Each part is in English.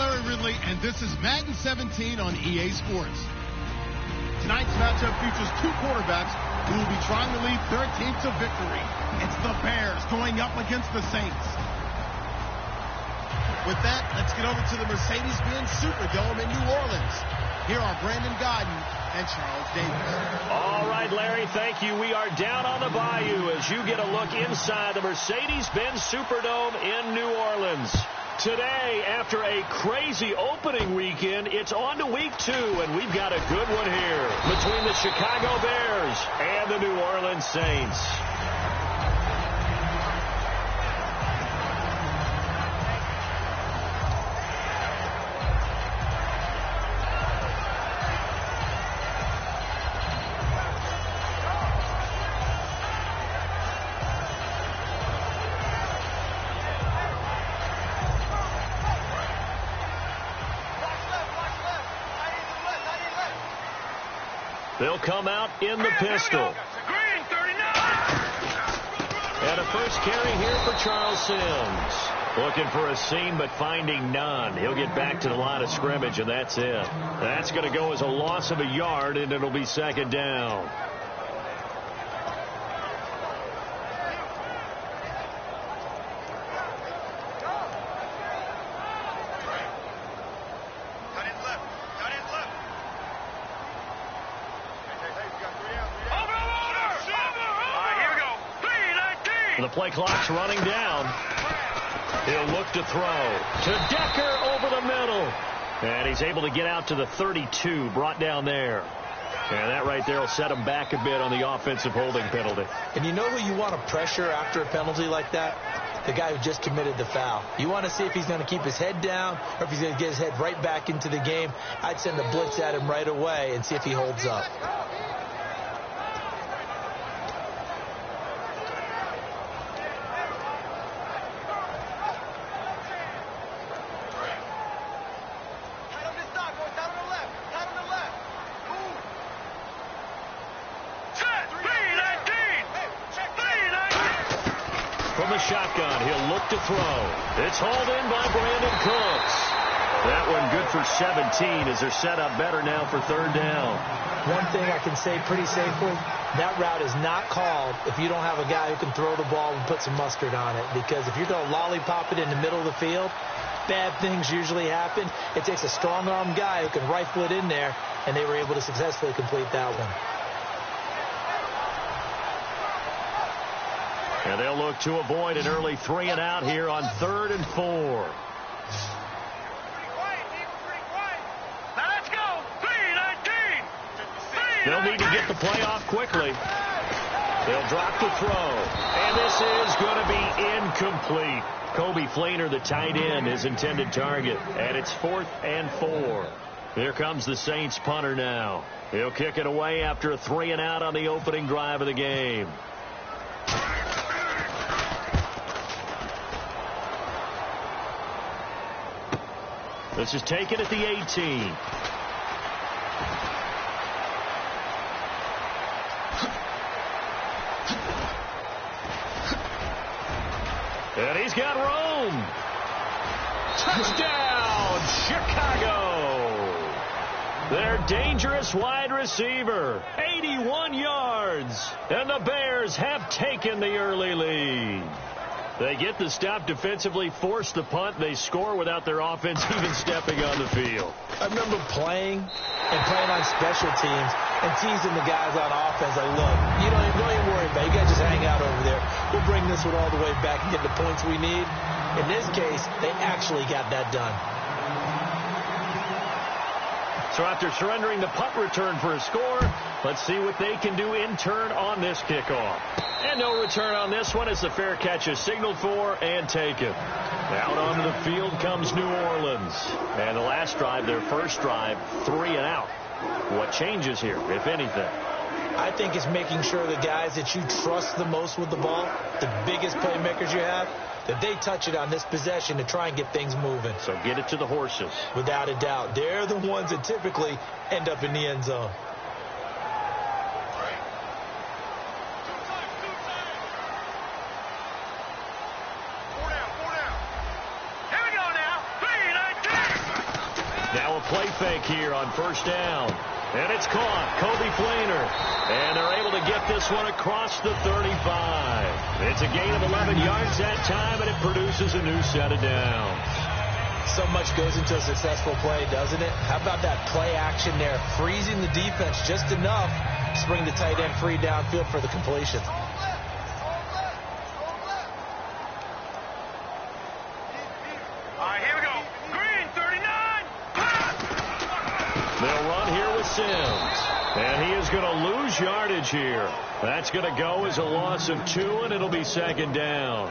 Larry Ridley, and this is Madden 17 on EA Sports. Tonight's matchup features two quarterbacks who will be trying to lead their team to victory. It's the Bears going up against the Saints. With that, let's get over to the Mercedes-Benz Superdome in New Orleans. Here are Brandon Gaudin and Charles Davis. All right, Larry, thank you. We are down on the bayou as you get a look inside the Mercedes-Benz Superdome in New Orleans. Today, after a crazy opening weekend, it's on to week 2, and we've got a good one here between the Chicago Bears and the New Orleans Saints. They'll come out in the pistol. And a first carry here for Charles Sims. Looking for a seam, but finding none. He'll get back to the line of scrimmage, and that's it. That's going to go as a loss of a yard, and it'll be second down. The play clock's running down. He'll look to throw to Decker over the middle. And he's able to get out to the 32, brought down there. And that right there will set him back a bit on the offensive holding penalty. And you know who you want to pressure after a penalty like that? The guy who just committed the foul. You want to see if he's going to keep his head down or if he's going to get his head right back into the game. I'd send a blitz at him right away and see if he holds up. From the shotgun, he'll look to throw. It's hauled in by Brandon Cooks. That one good for 17 as they're set up better now for third down. One thing I can say pretty safely, that route is not called if you don't have a guy who can throw the ball and put some mustard on it. Because if you're going to lollipop it in the middle of the field, bad things usually happen. It takes a strong-arm guy who can rifle it in there, and they were able to successfully complete that one. And they'll look to avoid an early 3 and out here on 3rd and 4. They'll need to get the play off quickly. They'll drop the throw. And this is going to be incomplete. Kobe Fleener, the tight end, his intended target. And it's 4th and 4. Here comes the Saints punter now. He'll kick it away after a 3 and out on the opening drive of the game. This is taken at the 18. And he's got room. Touchdown, Chicago. Their dangerous wide receiver, 81 yards. And the Bears have taken the early lead. They get the stop defensively, force the punt. They score without their offense even stepping on the field. I remember playing on special teams and teasing the guys on offense. Like, look, don't even worry about it. You guys just hang out over there. We'll bring this one all the way back and get the points we need. In this case, they actually got that done. So after surrendering the punt return for a score, let's see what they can do in turn on this kickoff. And no return on this one as the fair catch is signaled for and taken. Out onto the field comes New Orleans. And the last drive, their first drive, 3 and out. What changes here, if anything? I think it's making sure the guys that you trust the most with the ball, the biggest playmakers you have, that they touch it on this possession to try and get things moving. So get it to the horses. Without a doubt. They're the ones that typically end up in the end zone. Now a play fake here on first down. And it's caught. Coby Fleener. And they're able to get this one across the 35. It's a gain of 11 yards that time, and it produces a new set of downs. So much goes into a successful play, doesn't it? How about that play action there? Freezing the defense just enough to bring the tight end free downfield for the completion. They'll run here with Sims. And he is going to lose yardage here. That's going to go as a loss of 2, and it'll be second down.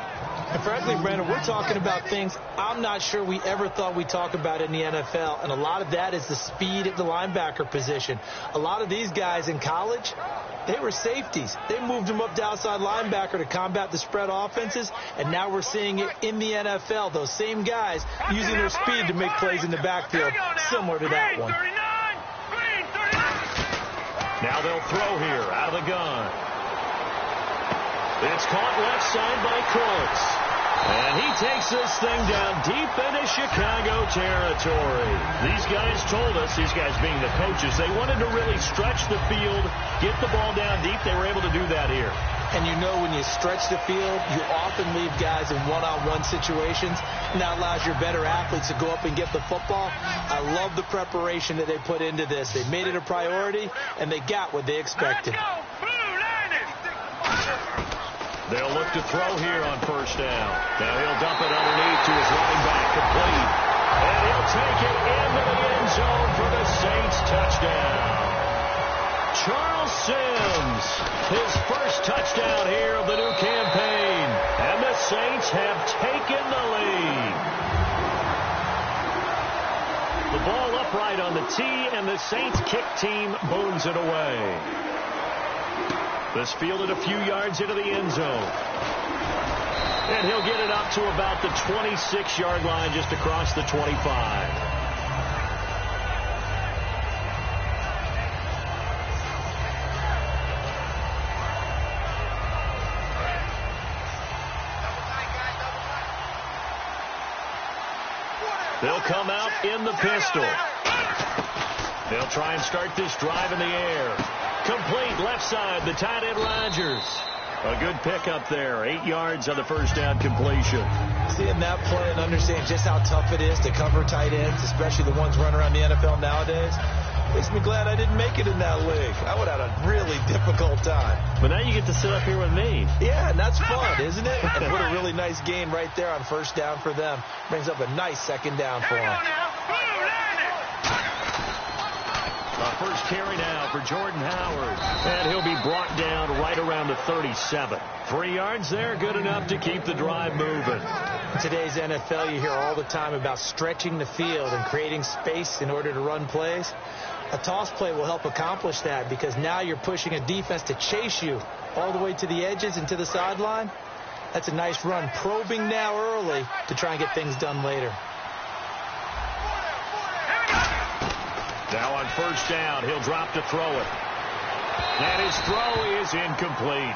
And frankly, Brandon, we're talking about things I'm not sure we ever thought we'd talk about in the NFL. And a lot of that is the speed at the linebacker position. A lot of these guys in college, they were safeties. They moved them up to outside linebacker to combat the spread offenses, and now we're seeing it in the NFL. Those same guys using their speed to make plays in the backfield, similar to that one. Now they'll throw here out of the gun. It's caught left side by Cooks. And he takes this thing down deep into Chicago territory. These guys told us, these guys being the coaches, they wanted to really stretch the field, get the ball down deep. They were able to do that here. And you know when you stretch the field, you often leave guys in one-on-one situations, and that allows your better athletes to go up and get the football. I love the preparation that they put into this. They made it a priority, and they got what they expected. They'll look to throw here on first down. Now he'll dump it underneath to his running back, complete. And he'll take it into the end zone for the Saints touchdown. Charles Sims, his first touchdown here of the new campaign. And the Saints have taken the lead. The ball upright on the tee, and the Saints kick team boons it away. This fielded a few yards into the end zone. And he'll get it up to about the 26-yard line, just across the 25. They'll come out in the pistol. They'll try and start this drive in the air. Complete left side, the tight end Rodgers. A good pickup there. 8 yards on the first down completion. Seeing that play and understanding just how tough it is to cover tight ends, especially the ones running around the NFL nowadays, makes me glad I didn't make it in that league. I would have had a really difficult time. But now you get to sit up here with me. Yeah, and that's fun, isn't it? And what a really nice gain right there on first down for them. Brings up a nice second down for them. First carry now for Jordan Howard. And he'll be brought down right around the 37. 3 yards there, good enough to keep the drive moving. In today's NFL, you hear all the time about stretching the field and creating space in order to run plays. A toss play will help accomplish that because now you're pushing a defense to chase you all the way to the edges and to the sideline. That's a nice run, probing now early to try and get things done later. Now on first down, he'll drop to throw it. And his throw is incomplete.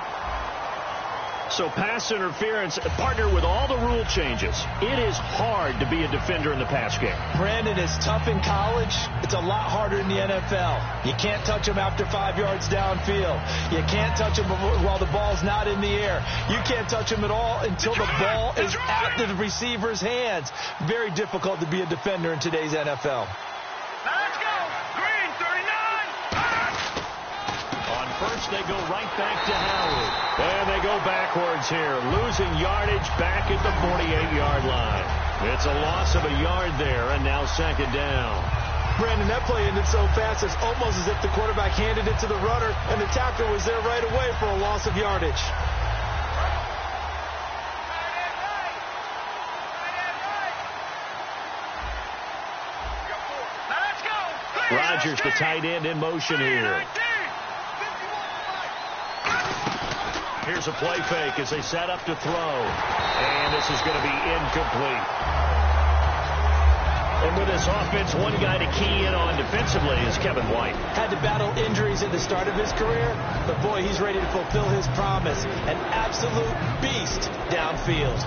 So pass interference, partner with all the rule changes. It is hard to be a defender in the pass game. Brandon, is tough in college. It's a lot harder in the NFL. You can't touch him after 5 yards downfield. You can't touch him while the ball's not in the air. You can't touch him at all until the ball is at the receiver's hands. Very difficult to be a defender in today's NFL. First, they go right back to Howard. And they go backwards here, losing yardage back at the 48-yard line. It's a loss of a yard there, and now second down. Brandon, that play ended so fast, it's almost as if the quarterback handed it to the runner, and the tackler was there right away for a loss of yardage. Rodgers, the tight end, in motion here. Here's a play fake as they set up to throw. And this is going to be incomplete. And with this offense, one guy to key in on defensively is Kevin White. Had to battle injuries at the start of his career, but boy, he's ready to fulfill his promise. An absolute beast downfield.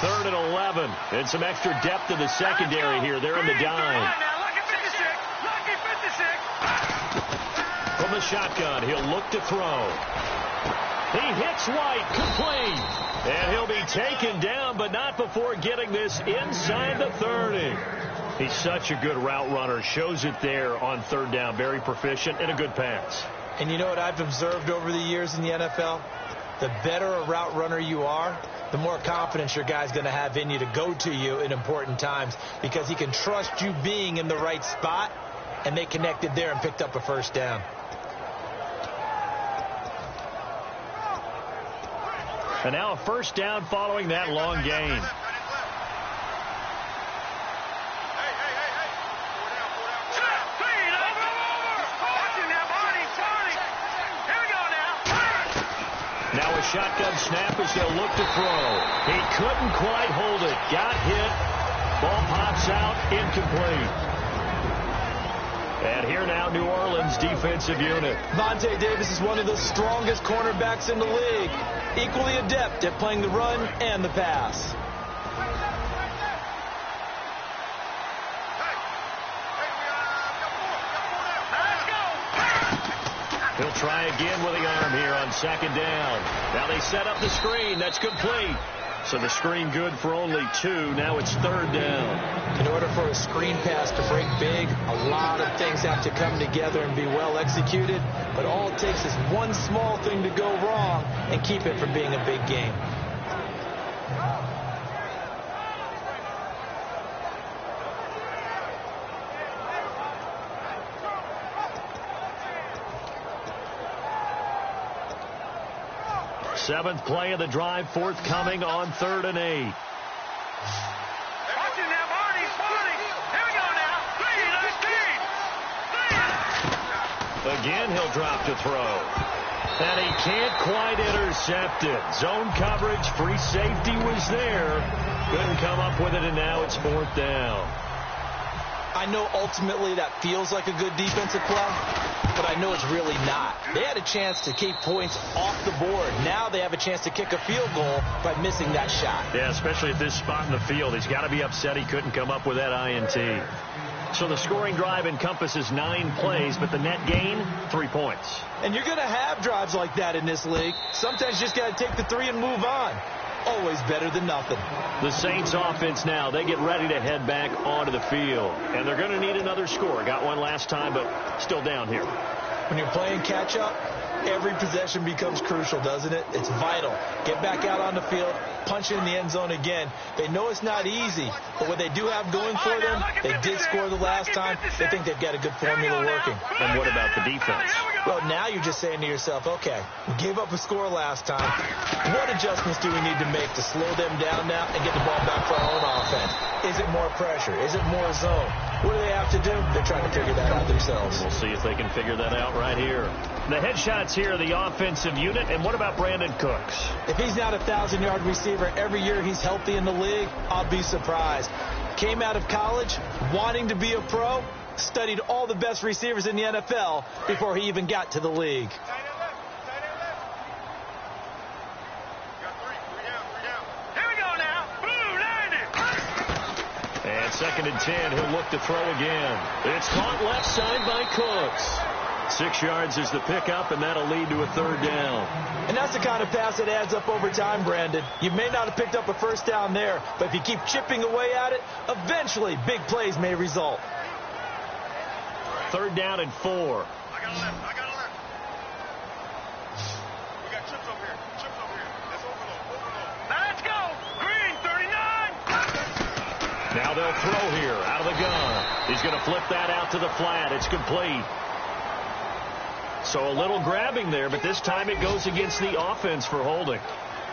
3rd and 11. And some extra depth in the secondary here. They're in the dime. From the shotgun, he'll look to throw. He hits White, complete. And he'll be taken down, but not before getting this inside the 30. He's such a good route runner. Shows it there on 3rd down. Very proficient and a good pass. And you know what I've observed over the years in the NFL? The better a route runner you are, the more confidence your guy's going to have in you to go to you in important times, because he can trust you being in the right spot, and they connected there and picked up a 1st down. And now a 1st down following that long gain. Now a shotgun snap as they'll look to throw. He couldn't quite hold it. Got hit. Ball pops out. Incomplete. And here now, New Orleans defensive unit. Vontae Davis is one of the strongest cornerbacks in the league. Equally adept at playing the run and the pass. He'll try again with the arm here on 2nd down. Now they set up the screen. That's complete. So the screen good for only 2. Now it's 3rd down. In order for a screen pass to break big, a lot of things have to come together and be well executed. But all it takes is one small thing to go wrong and keep it from being a big game. Seventh play of the drive, forthcoming on 3rd and 8. Again, he'll drop to throw. And he can't quite intercept it. Zone coverage, free safety was there. Couldn't come up with it, and now it's 4th down. I know ultimately that feels like a good defensive play, but I know it's really not. They had a chance to keep points off the board. Now they have a chance to kick a field goal by missing that shot. Yeah, especially at this spot in the field. He's got to be upset he couldn't come up with that INT. So the scoring drive encompasses 9 plays, but the net gain, 3 points. And you're going to have drives like that in this league. Sometimes you just got to take the 3 and move on. Always better than nothing. The Saints offense now, they get ready to head back onto the field. And they're going to need another score. Got one last time, but still down here. When you're playing catch-up, every possession becomes crucial, doesn't it? It's vital. Get back out on the field, punch it in the end zone again. They know it's not easy, but what they do have going for them, they did score the last time. They think they've got a good formula working. And what about the defense? Well, now you're just saying to yourself, okay, we gave up a score last time. What adjustments do we need to make to slow them down now and get the ball back for our own offense? Is it more pressure? Is it more zone? What do they have to do? They're trying to figure that out themselves. We'll see if they can figure that out right here. The headshots here are the offensive unit. And what about Brandon Cooks? If he's not a 1,000-yard receiver every year he's healthy in the league, I'll be surprised. Came out of college wanting to be a pro, studied all the best receivers in the NFL before he even got to the league. And 2nd and 10, he'll look to throw again. It's caught left side by Cooks. 6 yards is the pickup, and that'll lead to a 3rd down. And that's the kind of pass that adds up over time, Brandon. You may not have picked up a 1st down there, but if you keep chipping away at it, eventually big plays may result. 3rd down and 4. I got a left. We got chips over here. Let's overload. Now let's go. Green, 39. Now they'll throw here out of the gun. He's going to flip that out to the flat. It's complete. So a little grabbing there, but this time it goes against the offense for holding.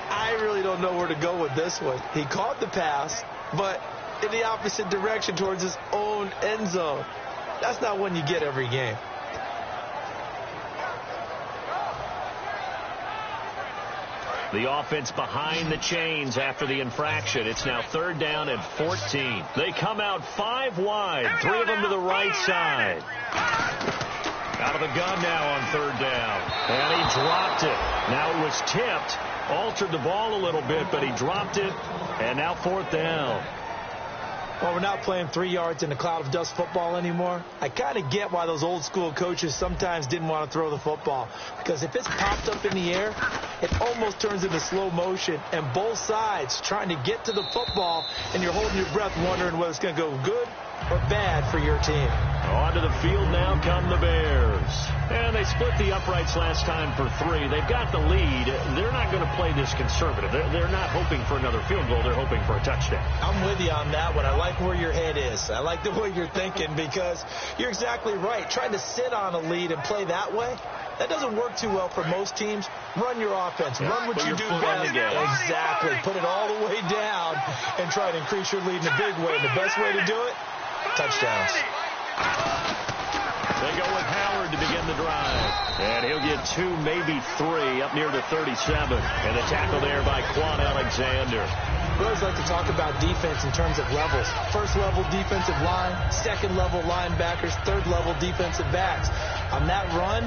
I really don't know where to go with this one. He caught the pass, but in the opposite direction towards his own end zone. That's not one you get every game. The offense behind the chains after the infraction. It's now 3rd down and 14. They come out 5 wide, 3 of them to the right side. Out of the gun now on third down. And he dropped it. Now it was tipped. Altered the ball a little bit, but he dropped it. And now fourth down. Well, we're not playing 3 yards in a cloud of dust football anymore. I kind of get why those old school coaches sometimes didn't want to throw the football. Because if it's popped up in the air, it almost turns into slow motion. And both sides trying to get to the football, and you're holding your breath wondering whether it's going to go good or bad for your team. Onto the field now come the Bears. And they split the uprights last time for 3. They've got the lead. They're not going to play this conservative. They're not hoping for another field goal. They're hoping for a touchdown. I'm with you on that one. I like where your head is. I like the way you're thinking because you're exactly right. Trying to sit on a lead and play that way, that doesn't work too well for most teams. Run your offense. Yeah, run what you do best. Exactly. Put it all the way down and try to increase your lead in a big way. And the best way to do it, touchdowns. They go with Howard to begin the drive. And he'll get 2, maybe 3 up near the 37. And a tackle there by Quan Alexander. We always like to talk about defense in terms of levels. First level defensive line, second level linebackers, third level defensive backs. On that run,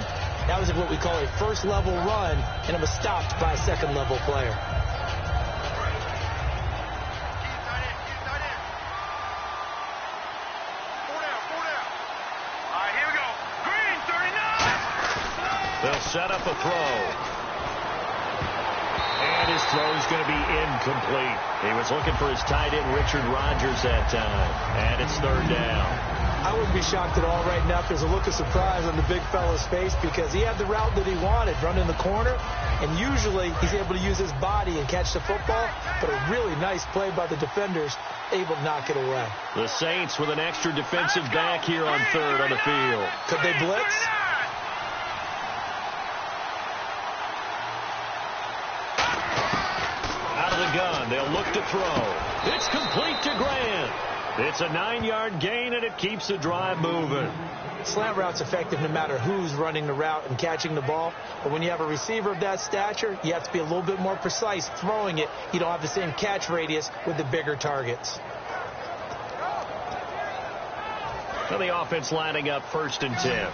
that was what we call a first level run, and it was stopped by a second level player. They'll set up a throw. And his throw's going to be incomplete. He was looking for his tight end, Richard Rodgers, that time. And it's third down. I wouldn't be shocked at all right now if there's a look of surprise on the big fella's face because he had the route that he wanted, running the corner. And usually he's able to use his body and catch the football. But a really nice play by the defenders, able to knock it away. The Saints with an extra defensive back here on third on the field. Could they blitz? Gun. They'll look to throw. It's complete to Grant. It's a 9-yard gain, and it keeps the drive moving. Slant route's effective no matter who's running the route and catching the ball. But when you have a receiver of that stature, you have to be a little bit more precise throwing it. You don't have the same catch radius with the bigger targets. So the offense lining up 1st and 10.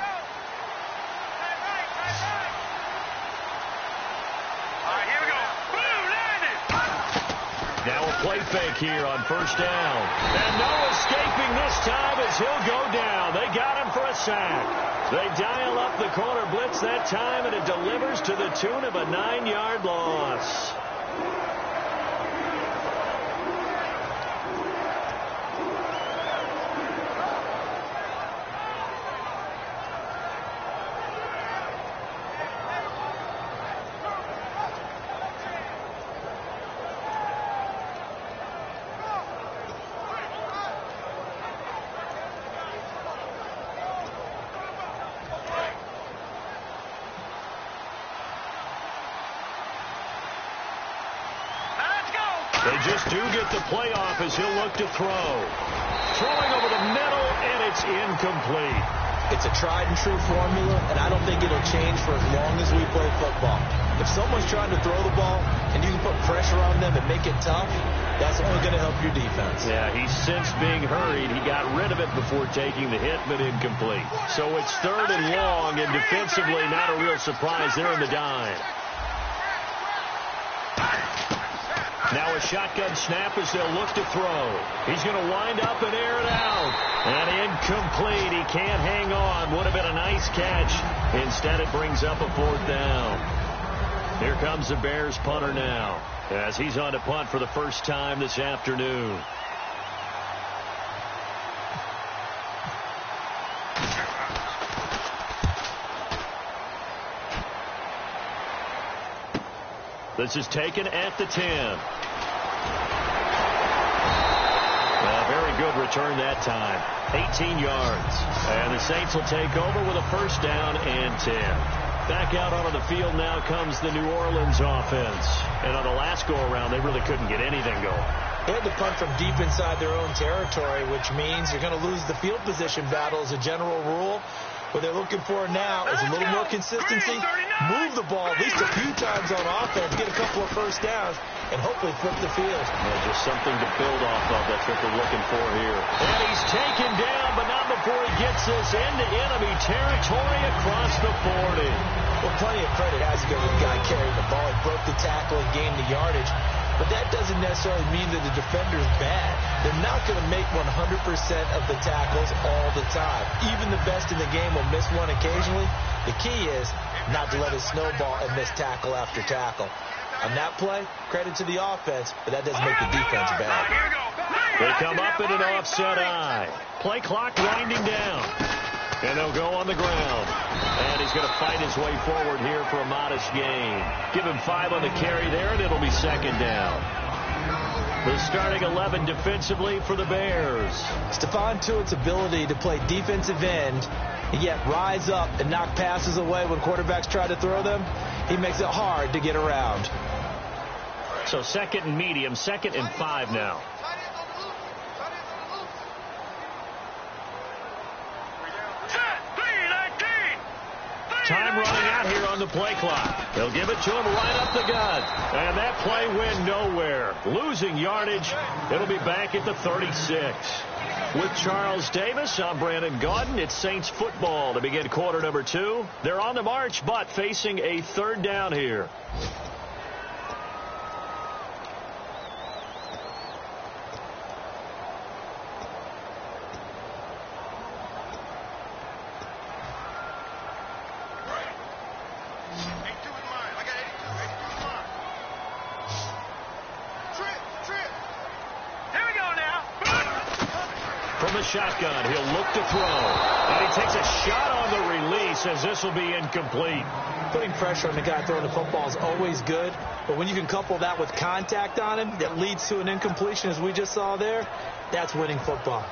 Now a play fake here on 1st down. And no escaping this time as he'll go down. They got him for a sack. They dial up the corner blitz that time, and it delivers to the tune of a 9-yard loss. They just do get the playoff as he'll look to throw. Throwing over the middle, and it's incomplete. It's a tried-and-true formula, and I don't think it'll change for as long as we play football. If someone's trying to throw the ball and you can put pressure on them and make it tough, that's only going to help your defense. Yeah, he's since being hurried. He got rid of it before taking the hit, but incomplete. So it's 3rd and long, and defensively not a real surprise there in the dime. Now a shotgun snap as they'll look to throw. He's going to wind up and air it out. And incomplete. He can't hang on. Would have been a nice catch. Instead, it brings up a 4th down. Here comes the Bears punter now as he's on to punt for the first time this afternoon. This is taken at the 10. A very good return that time. 18 yards. And the Saints will take over with a 1st down and 10. Back out onto the field now comes the New Orleans offense. And on the last go-around, they really couldn't get anything going. They had to punt from deep inside their own territory, which means you're going to lose the field position battle as a general rule. What they're looking for now is a little more consistency, move the ball at least a few times on offense, get a couple of first downs, and hopefully flip the field. Yeah, just something to build off of. That's what they're looking for here. And he's taken down, but not before he gets this into enemy territory across the 40. Well, plenty of credit has to go to the guy carrying the ball. He broke the tackle and gained the yardage. But that doesn't necessarily mean that the defender's bad. They're not going to make 100% of the tackles all the time. Even the best in the game will miss one occasionally. The key is not to let it snowball and miss tackle after tackle. On that play, credit to the offense, but that doesn't make the defense bad. They come up in an offset eye. Play clock winding down. And they'll go on the ground. And he's going to fight his way forward here for a modest gain. Give him 5 on the carry there, and it'll be second down. The starting 11 defensively for the Bears. Stephon Tuitt's ability to play defensive end and yet rise up and knock passes away when quarterbacks try to throw them, he makes it hard to get around. So second and medium, 2nd and 5 now. Time running out here on the play clock. They'll give it to him right up the gut. And that play went nowhere. Losing yardage. It'll be back at the 36. With Charles Davis, I'm Brandon Gaudin. It's Saints football to begin quarter number 2. They're on the march, but facing a third down here. Shotgun. He'll look to throw. And he takes a shot on the release as this will be incomplete. Putting pressure on the guy throwing the football is always good, but when you can couple that with contact on him that leads to an incompletion as we just saw there, that's winning football.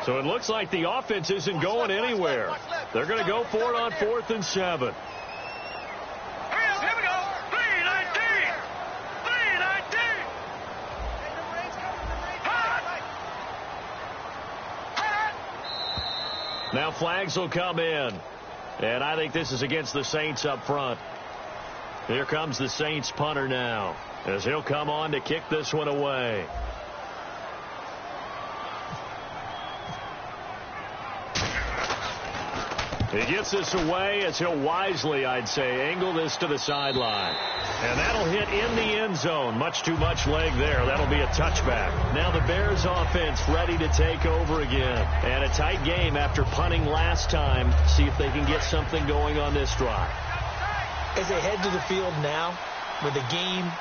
So it looks like the offense isn't going anywhere. They're going to go for it on 4th and 7. Here we go. 3-19. 3-19. Now flags will come in. And I think this is against the Saints up front. Here comes the Saints punter now, as he'll come on to kick this one away. He gets this away as he'll wisely, I'd say, angle this to the sideline. And that'll hit in the end zone. Much too much leg there. That'll be a touchback. Now the Bears offense ready to take over again. And a tight game after punting last time. See if they can get something going on this drive. As they head to the field now, with the game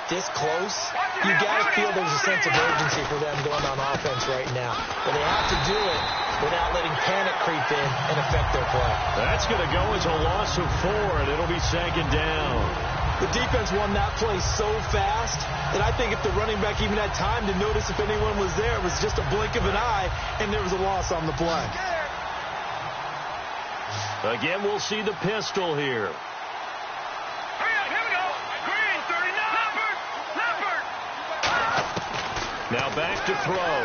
this close, you got to feel there's a sense of urgency for them going on offense right now. But they have to do it without letting panic creep in and affect their play. That's going to go as a loss of 4, and it'll be second down. The defense won that play so fast that I think if the running back even had time to notice if anyone was there, it was just a blink of an eye, and there was a loss on the play. Again, we'll see the pistol here. Now back to throw.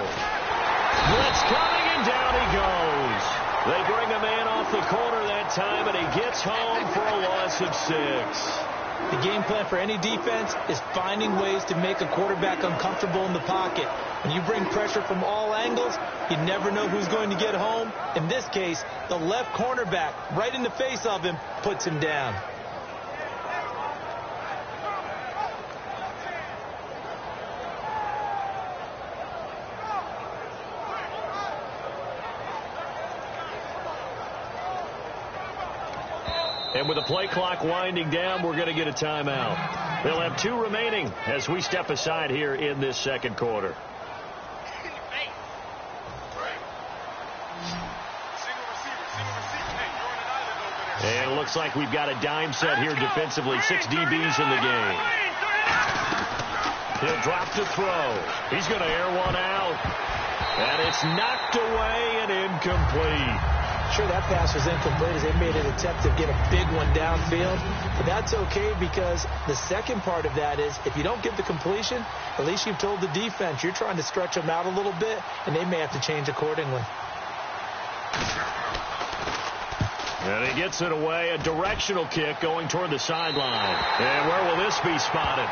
Blitz coming, and down he goes. They bring a man off the corner that time, and he gets home for a loss of 6. The game plan for any defense is finding ways to make a quarterback uncomfortable in the pocket. When you bring pressure from all angles, you never know who's going to get home. In this case, the left cornerback, right in the face of him, puts him down. And with the play clock winding down, we're going to get a timeout. They'll have 2 remaining as we step aside here in this second quarter. And it looks like we've got a dime set here defensively. 6 DBs in the game. He'll drop to throw. He's going to air one out. And it's knocked away and incomplete. Sure, that pass was incomplete as they made an attempt to get a big one downfield. But that's okay because the second part of that is if you don't get the completion, at least you've told the defense you're trying to stretch them out a little bit, and they may have to change accordingly. And he gets it away, a directional kick going toward the sideline. And where will this be spotted?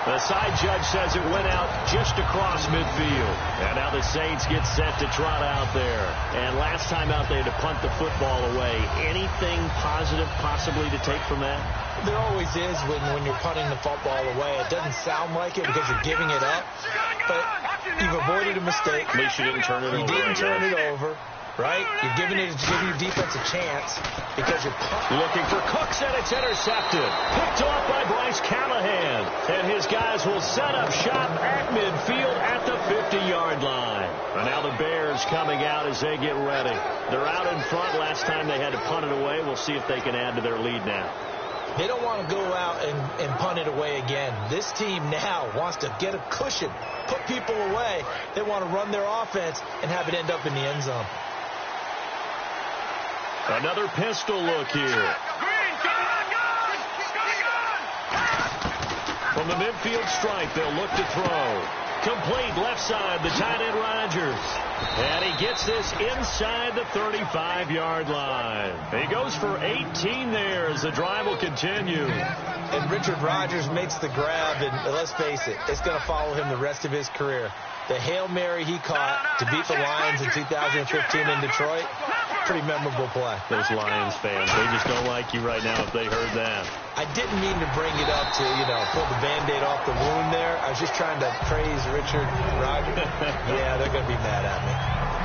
The side judge says it went out just across midfield. And now the Saints get set to trot out there. And last time out they had to punt the football away. Anything positive possibly to take from that? There always is when you're punting the football away. It doesn't sound like it because you're giving it up. But you've avoided a mistake. At least you didn't turn it over. You didn't turn it over. Right? You're giving your defense a chance because you're looking for Cooks, and it's intercepted. Picked off by Bryce Callahan. And his guys will set up shop at midfield at the 50-yard line. And now the Bears coming out as they get ready. They're out in front. Last time they had to punt it away. We'll see if they can add to their lead now. They don't want to go out and punt it away again. This team now wants to get a cushion, put people away. They want to run their offense and have it end up in the end zone. Another pistol look here. From the midfield stripe, they'll look to throw. Complete left side, the tight end Rodgers. And he gets this inside the 35-yard line. He goes for 18 there as the drive will continue. And Richard Rodgers makes the grab, and let's face it, it's going to follow him the rest of his career. The Hail Mary he caught to beat the Lions in 2015 in Detroit, pretty memorable play. Those Lions fans, they just don't like you right now if they heard that. I didn't mean to bring it up to, pull the Band-Aid off the wound there. I was just trying to praise Richard Rodgers. Yeah, they're going to be mad at me.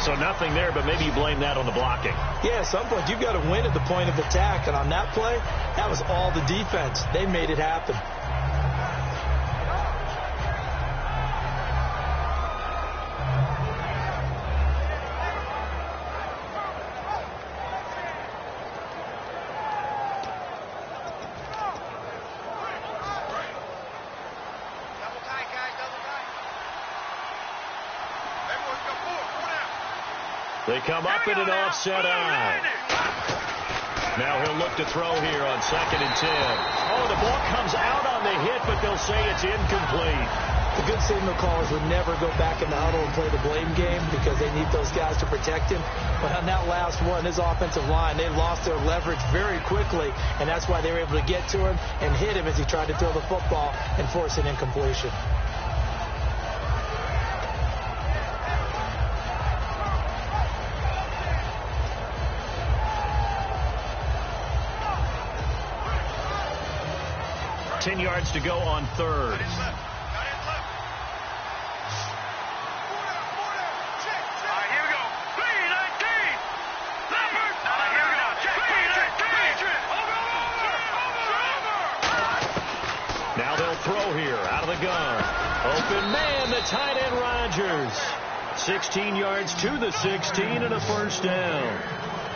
So nothing there, but maybe you blame that on the blocking. Yeah, at some point you've got to win at the point of attack, and on that play, that was all the defense. They made it happen. They come up in an offset eye. Now he'll look to throw here on 2nd and 10. Oh, the ball comes out on the hit, but they'll say it's incomplete. The good signal callers would never go back in the huddle and play the blame game because they need those guys to protect him. But on that last one, his offensive line, they lost their leverage very quickly, and that's why they were able to get to him and hit him as he tried to throw the football and force an incompletion. $10 yards to go on 3rd. Now they'll throw here out of the gun. Open man, the tight end Rodgers. 16 yards to the 16 and a first down.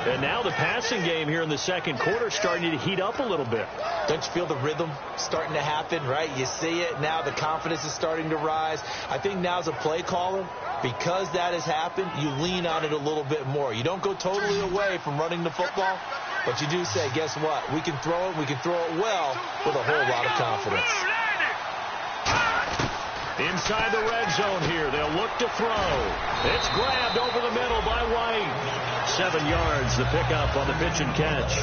And now the passing game here in the second quarter starting to heat up a little bit. Don't you feel the rhythm starting to happen, right? You see it. Now the confidence is starting to rise. I think now as a play caller, because that has happened, you lean on it a little bit more. You don't go totally away from running the football, but you do say, guess what? We can throw it. We can throw it well with a whole lot of confidence. Inside the red zone here, they'll look to throw. It's grabbed over the middle by White. 7 yards, the pickup on the pitch and catch.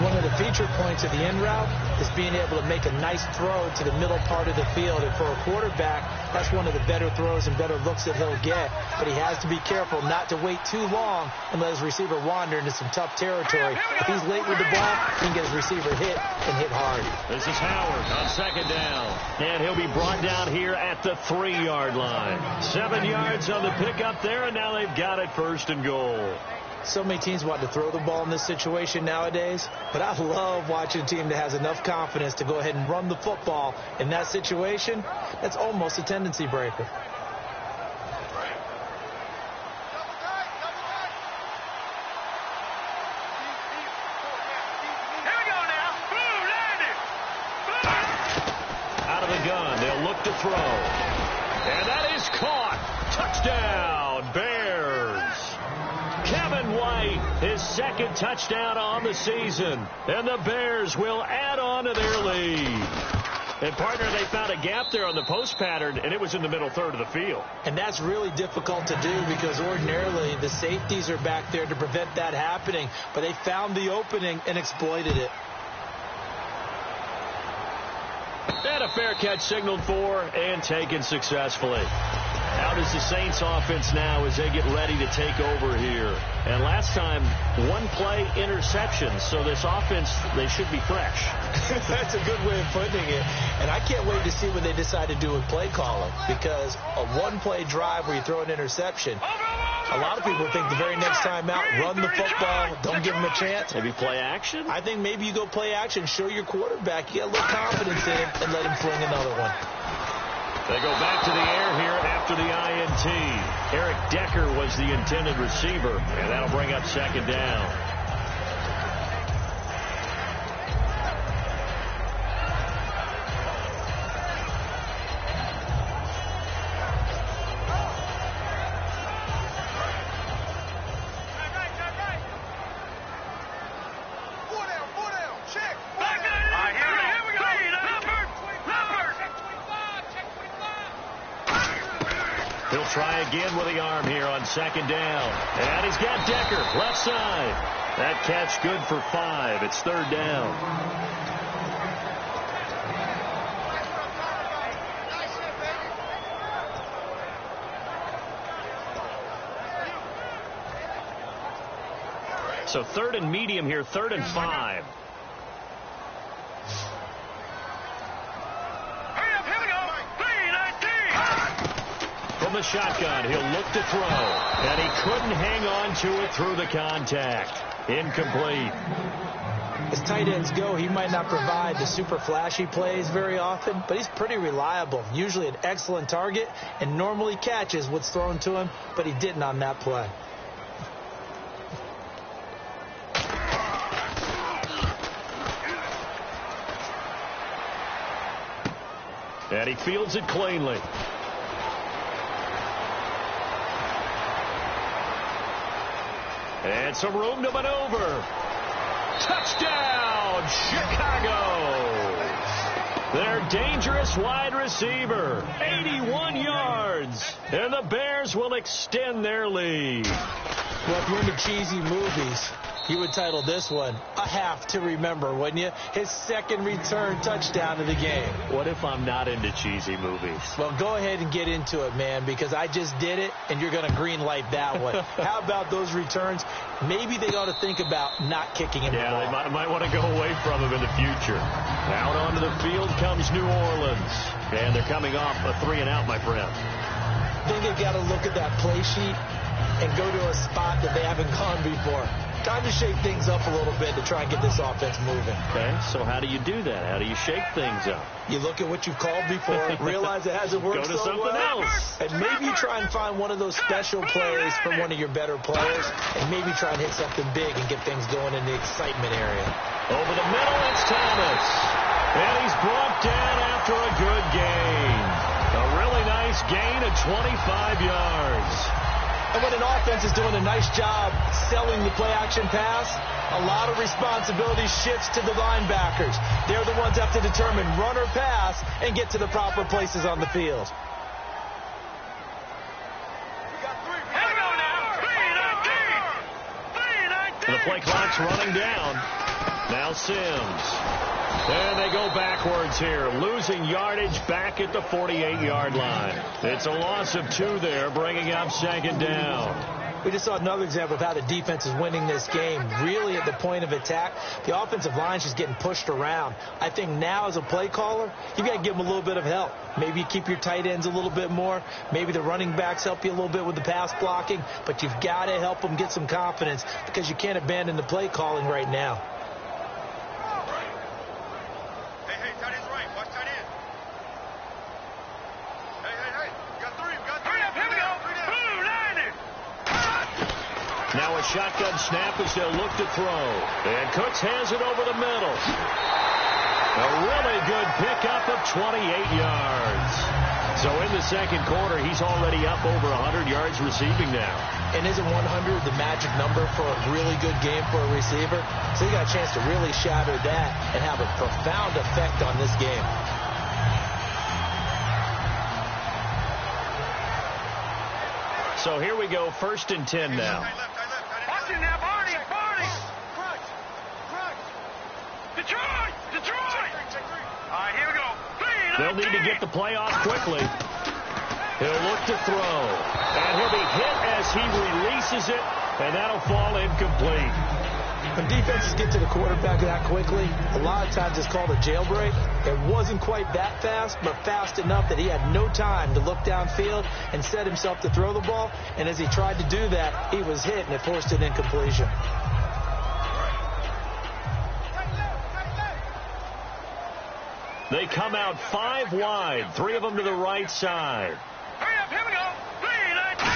One of the feature points of the end route is being able to make a nice throw to the middle part of the field. And for a quarterback, that's one of the better throws and better looks that he'll get. But he has to be careful not to wait too long and let his receiver wander into some tough territory. If he's late with the ball, he can get his receiver hit and hit hard. This is Howard on 2nd down. And he'll be brought down here at the 3-yard line. 7 yards on the pickup there, and now they've got it 1st and goal. So many teams want to throw the ball in this situation nowadays, but I love watching a team that has enough confidence to go ahead and run the football in that situation. That's almost a tendency breaker. Out of the gun, they'll look to throw. And that is caught. Touchdown, Bears. White, his second touchdown on the season. And the Bears will add on to their lead. And, partner, they found a gap there on the post pattern, and it was in the middle third of the field. And that's really difficult to do because ordinarily the safeties are back there to prevent that happening. But they found the opening and exploited it. And a fair catch signaled for and taken successfully. Out is the Saints offense now as they get ready to take over here. And last time, one play interception. So this offense, they should be fresh. That's a good way of putting it. And I can't wait to see what they decide to do with play calling. Because a one-play drive where you throw an interception, a lot of people think the very next time out, run the football, don't give them a chance. Maybe play action? I think maybe you go play action, show your quarterback, you get a little confidence in him, and let him fling another one. They go back to the air here after the INT. Eric Decker was the intended receiver, and that'll bring up second down. He'll try again with the arm here on second down. And he's got Decker, left side. That catch good for 5. It's third down. So third and medium here, 3rd and 5. From the shotgun, he'll look to throw. And he couldn't hang on to it through the contact. Incomplete. As tight ends go, he might not provide the super flashy plays very often, but he's pretty reliable. Usually an excellent target and normally catches what's thrown to him, but he didn't on that play. And he fields it cleanly. And some room to maneuver. Touchdown, Chicago! Their dangerous wide receiver, 81 yards. And the Bears will extend their lead. Well, if you're into cheesy movies, you would title this one A Half to Remember, wouldn't you? His second return touchdown of the game. What if I'm not into cheesy movies? Well, go ahead and get into it, man, because I just did it, and you're going to green light that one. How about those returns? Maybe they ought to think about not kicking him the ball. Yeah, they might want to go away from him in the future. Out onto the field comes New Orleans. And they're coming off a 3-and-out, my friend. I think they've got to look at that play sheet and go to a spot that they haven't gone before. Time to shake things up a little bit to try and get this offense moving. Okay, so how do you do that? How do you shake things up? You look at what you've called before, realize it hasn't worked so well. Go to something else. And maybe you try and find one of those special plays from one of your better players, and maybe try and hit something big and get things going in the excitement area. Over the middle, it's Thomas. And he's brought down after a good gain. A really nice gain of 25 yards. And when an offense is doing a nice job selling the play-action pass, a lot of responsibility shifts to the linebackers. They're the ones that have to determine run or pass and get to the proper places on the field. The play clock's running down. Now Sims. And they go backwards here, losing yardage back at the 48-yard line. It's a loss of 2 there, bringing up second down. We just saw another example of how the defense is winning this game. Really at the point of attack, the offensive line's just getting pushed around. I think now as a play caller, you've got to give them a little bit of help. Maybe you keep your tight ends a little bit more. Maybe the running backs help you a little bit with the pass blocking. But you've got to help them get some confidence because you can't abandon the play calling right now. Now a shotgun snap as they'll look to throw. And Cooks has it over the middle. A really good pickup of 28 yards. So in the second quarter, he's already up over 100 yards receiving now. And isn't 100 the magic number for a really good game for a receiver? So you got a chance to really shatter that and have a profound effect on this game. So here we go, 1st and 10 now. Watch it now, Barney. Detroit. All right, here we go. They'll need to get the play off quickly. He'll look to throw. And he'll be hit as he releases it, and that'll fall incomplete. When defenses get to the quarterback that quickly, a lot of times it's called a jailbreak. It wasn't quite that fast, but fast enough that he had no time to look downfield and set himself to throw the ball. And as he tried to do that, he was hit, and it forced an incompletion. They come out 5 wide, 3 of them to the right side. Hurry up, here we go. 3, 19.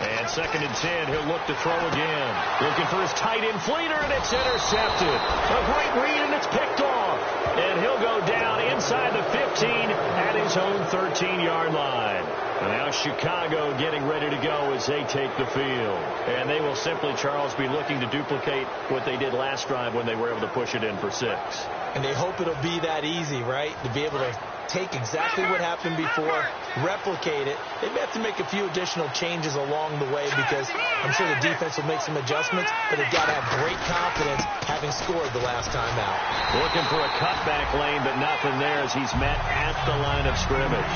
And 2nd and 10, he'll look to throw again. Looking for his tight end Fleener, and it's intercepted. A great read, and it's picked off. And he'll go down inside the 15 at his own 13-yard line. And now Chicago getting ready to go as they take the field. And they will simply, Charles, be looking to duplicate what they did last drive when they were able to push it in for 6. And they hope it'll be that easy, right? To be able to take exactly what happened before, replicate it. They may have to make a few additional changes along the way because I'm sure the defense will make some adjustments, but they've got to have great confidence having scored the last time out. Looking for a cutback lane, but nothing there as he's met at the line of scrimmage.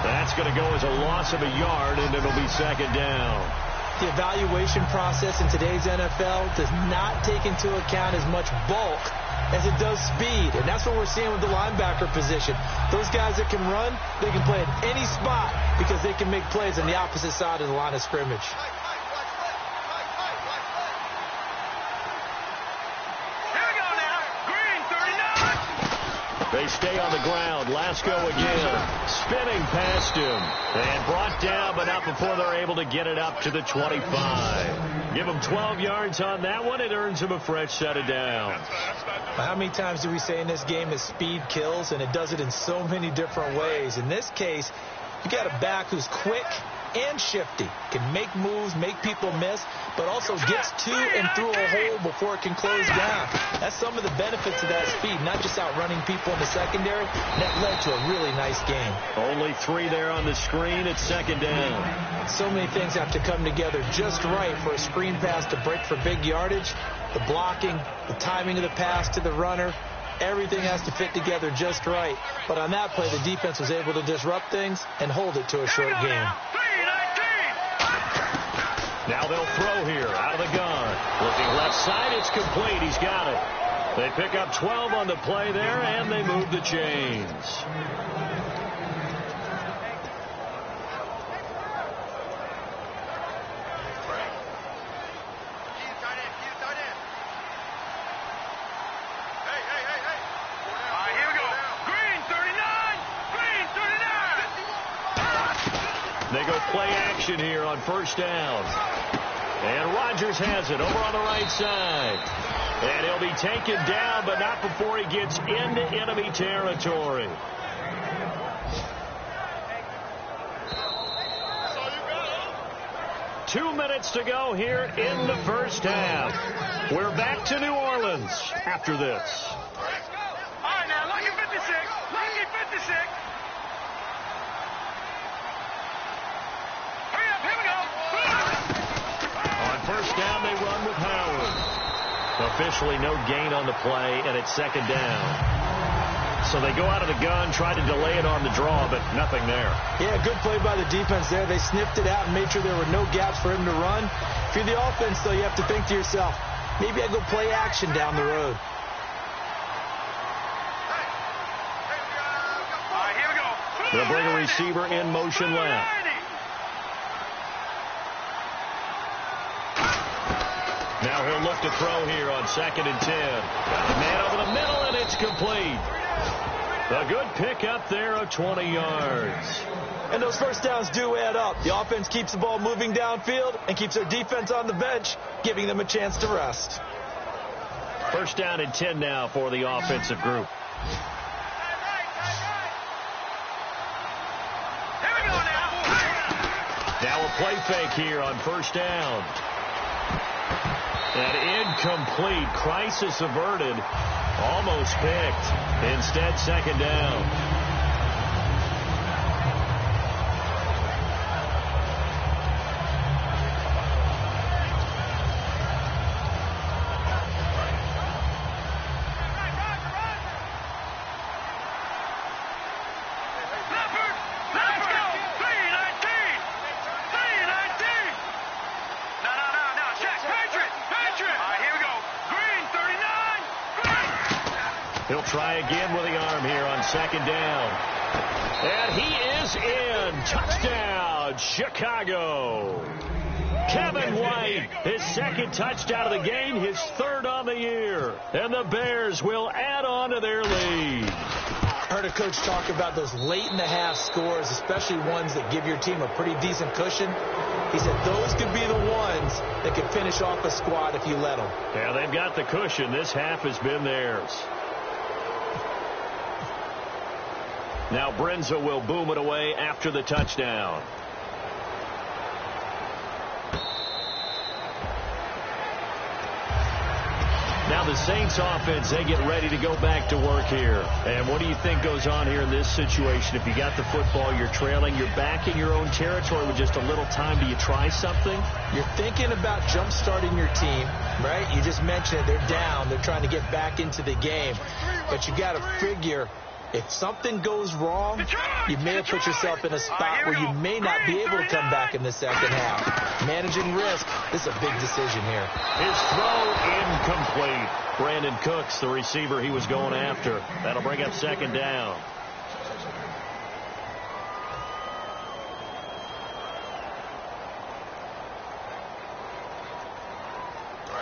That's going to go as a loss of a yard, and it'll be 2nd down. The evaluation process in today's NFL does not take into account as much bulk as it does speed, and that's what we're seeing with the linebacker position. Those guys that can run, they can play at any spot because they can make plays on the opposite side of the line of scrimmage. Here we go now. Green, 39. They stay on the ground. Lasco again, spinning past him, and brought down, but not before they're able to get it up to the 25. Give him 12 yards on that one. It earns him a fresh set of downs. How many times do we say in this game that speed kills, and it does it in so many different ways? In this case, you got a back who's quick and shifty, can make moves, make people miss, but also gets to and through a hole before it can close down. That's some of the benefits of that speed, not just outrunning people in the secondary. That led to a really nice game. Only 3 there on the screen. It's 2nd down. So many things have to come together just right for a screen pass to break for big yardage. The blocking, the timing of the pass to the runner, everything has to fit together just right. But on that play, the defense was able to disrupt things and hold it to a short game. Now they'll throw here out of the gun. Looking left side, it's complete. He's got it. They pick up 12 on the play there, and they move the chains. They go play action here on 1st down. And Rodgers has it over on the right side. And he'll be taken down, but not before he gets into enemy territory. Two minutes to go here in the 1st half. We're back to New Orleans after this. All right, now, lucky 56. Lucky 56. Hurry up, here we go. On 1st down, they run with Howard. Officially no gain on the play, and it's 2nd down. So they go out of the gun, try to delay it on the draw, but nothing there. Yeah, good play by the defense there. They sniffed it out and made sure there were no gaps for him to run. If you're the offense, though, you have to think to yourself, maybe I go play action down the road. All right, here we go. They'll bring a receiver in motion left. Now he'll look to throw here on 2nd and 10. Got the man over the middle, and it's complete. A good pickup there of 20 yards. And those 1st downs do add up. The offense keeps the ball moving downfield and keeps their defense on the bench, giving them a chance to rest. 1st down and 10 now for the offensive group. Here we go now. Now a play fake here on first down. And incomplete. Crisis averted. Almost picked. Instead, second down. He'll try again with the arm here on second down. And he is in. Touchdown, Chicago. Kevin White, his second touchdown of the game, his third on the year. And the Bears will add on to their lead. Heard a coach talk about those late-in-the-half scores, especially ones that give your team a pretty decent cushion. He said those could be the ones that could finish off a squad if you let them. Yeah, they've got the cushion. This half has been theirs. Now Brenza will boom it away after the touchdown. Now the Saints offense, they get ready to go back to work here. And what do you think goes on here in this situation? If you got the football, you're trailing, you're back in your own territory with just a little time, do you try something? You're thinking about jump-starting your team, right? You just mentioned it. They're down. They're trying to get back into the game. But you got to figure, if something goes wrong, you may have put yourself in a spot where you may not be able to come back in the second half. Managing risk, this is a big decision here. His throw incomplete. Brandon Cooks, the receiver he was going after. That'll bring up second down.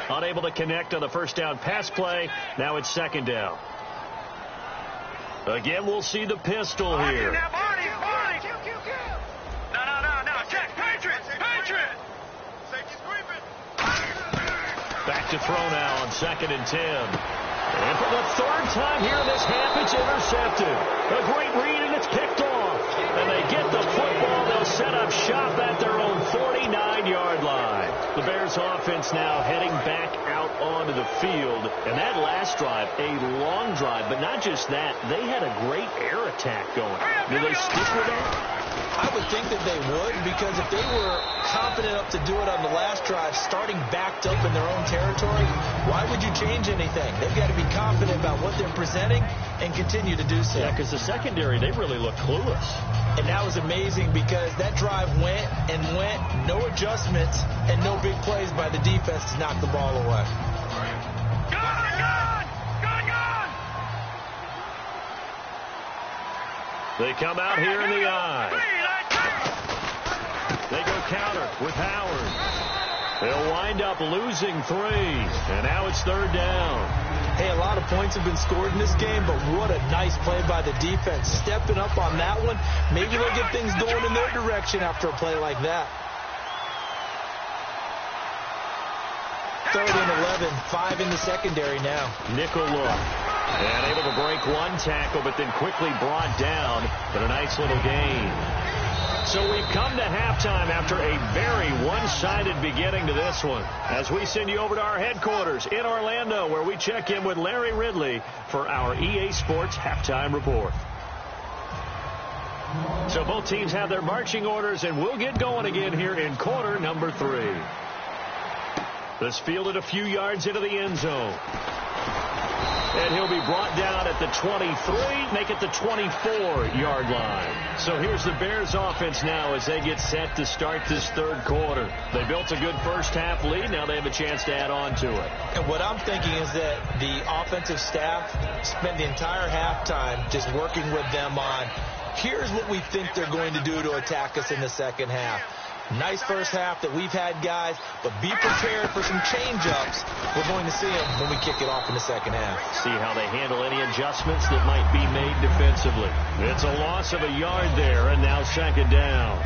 Unable to connect on the first down pass play. Now it's second down. Again, we'll see the pistol here. No. Check. Patriots. Safety sweeping. Back to throw now on 2nd and 10. And for the third time here in this half, it's intercepted. A great read, and it's picked off. And they get the football. They'll set up shop at their own 49-yard line. The Bears offense now heading back out onto the field. And that last drive, a long drive, but not just that. They had a great air attack going. Do they stick with that? I would think that they would, because if they were confident enough to do it on the last drive, starting backed up in their own territory, why would you change anything? They've got to be confident about what they're presenting and continue to do so. Yeah, because the secondary, they really looked clueless. And that was amazing because that drive went, no adjustments, and no big plays by the defense to knock the ball away. Gone! They come out here in the eye. They go counter with Howard. They'll wind up losing 3. And now it's third down. Hey, a lot of points have been scored in this game, but what a nice play by the defense. Stepping up on that one. Maybe they'll get things going in their direction after a play like that. 3rd and 11, 5 in the secondary now. Nickel look. And able to break one tackle, but then quickly brought down. But a nice little gain. So we've come to halftime after a very one-sided beginning to this one. As we send you over to our headquarters in Orlando, where we check in with Larry Ridley for our EA Sports Halftime Report. So both teams have their marching orders, and we'll get going again here in quarter number 3. This fielded a few yards into the end zone. And he'll be brought down at the 23, make it the 24-yard line. So here's the Bears offense now as they get set to start this third quarter. They built a good first-half lead. Now they have a chance to add on to it. And what I'm thinking is that the offensive staff spent the entire halftime just working with them on, here's what we think they're going to do to attack us in the second half. Nice first half that we've had, guys, but be prepared for some change-ups. We're going to see them when we kick it off in the second half. See how they handle any adjustments that might be made defensively. It's a loss of a yard there, and now second down.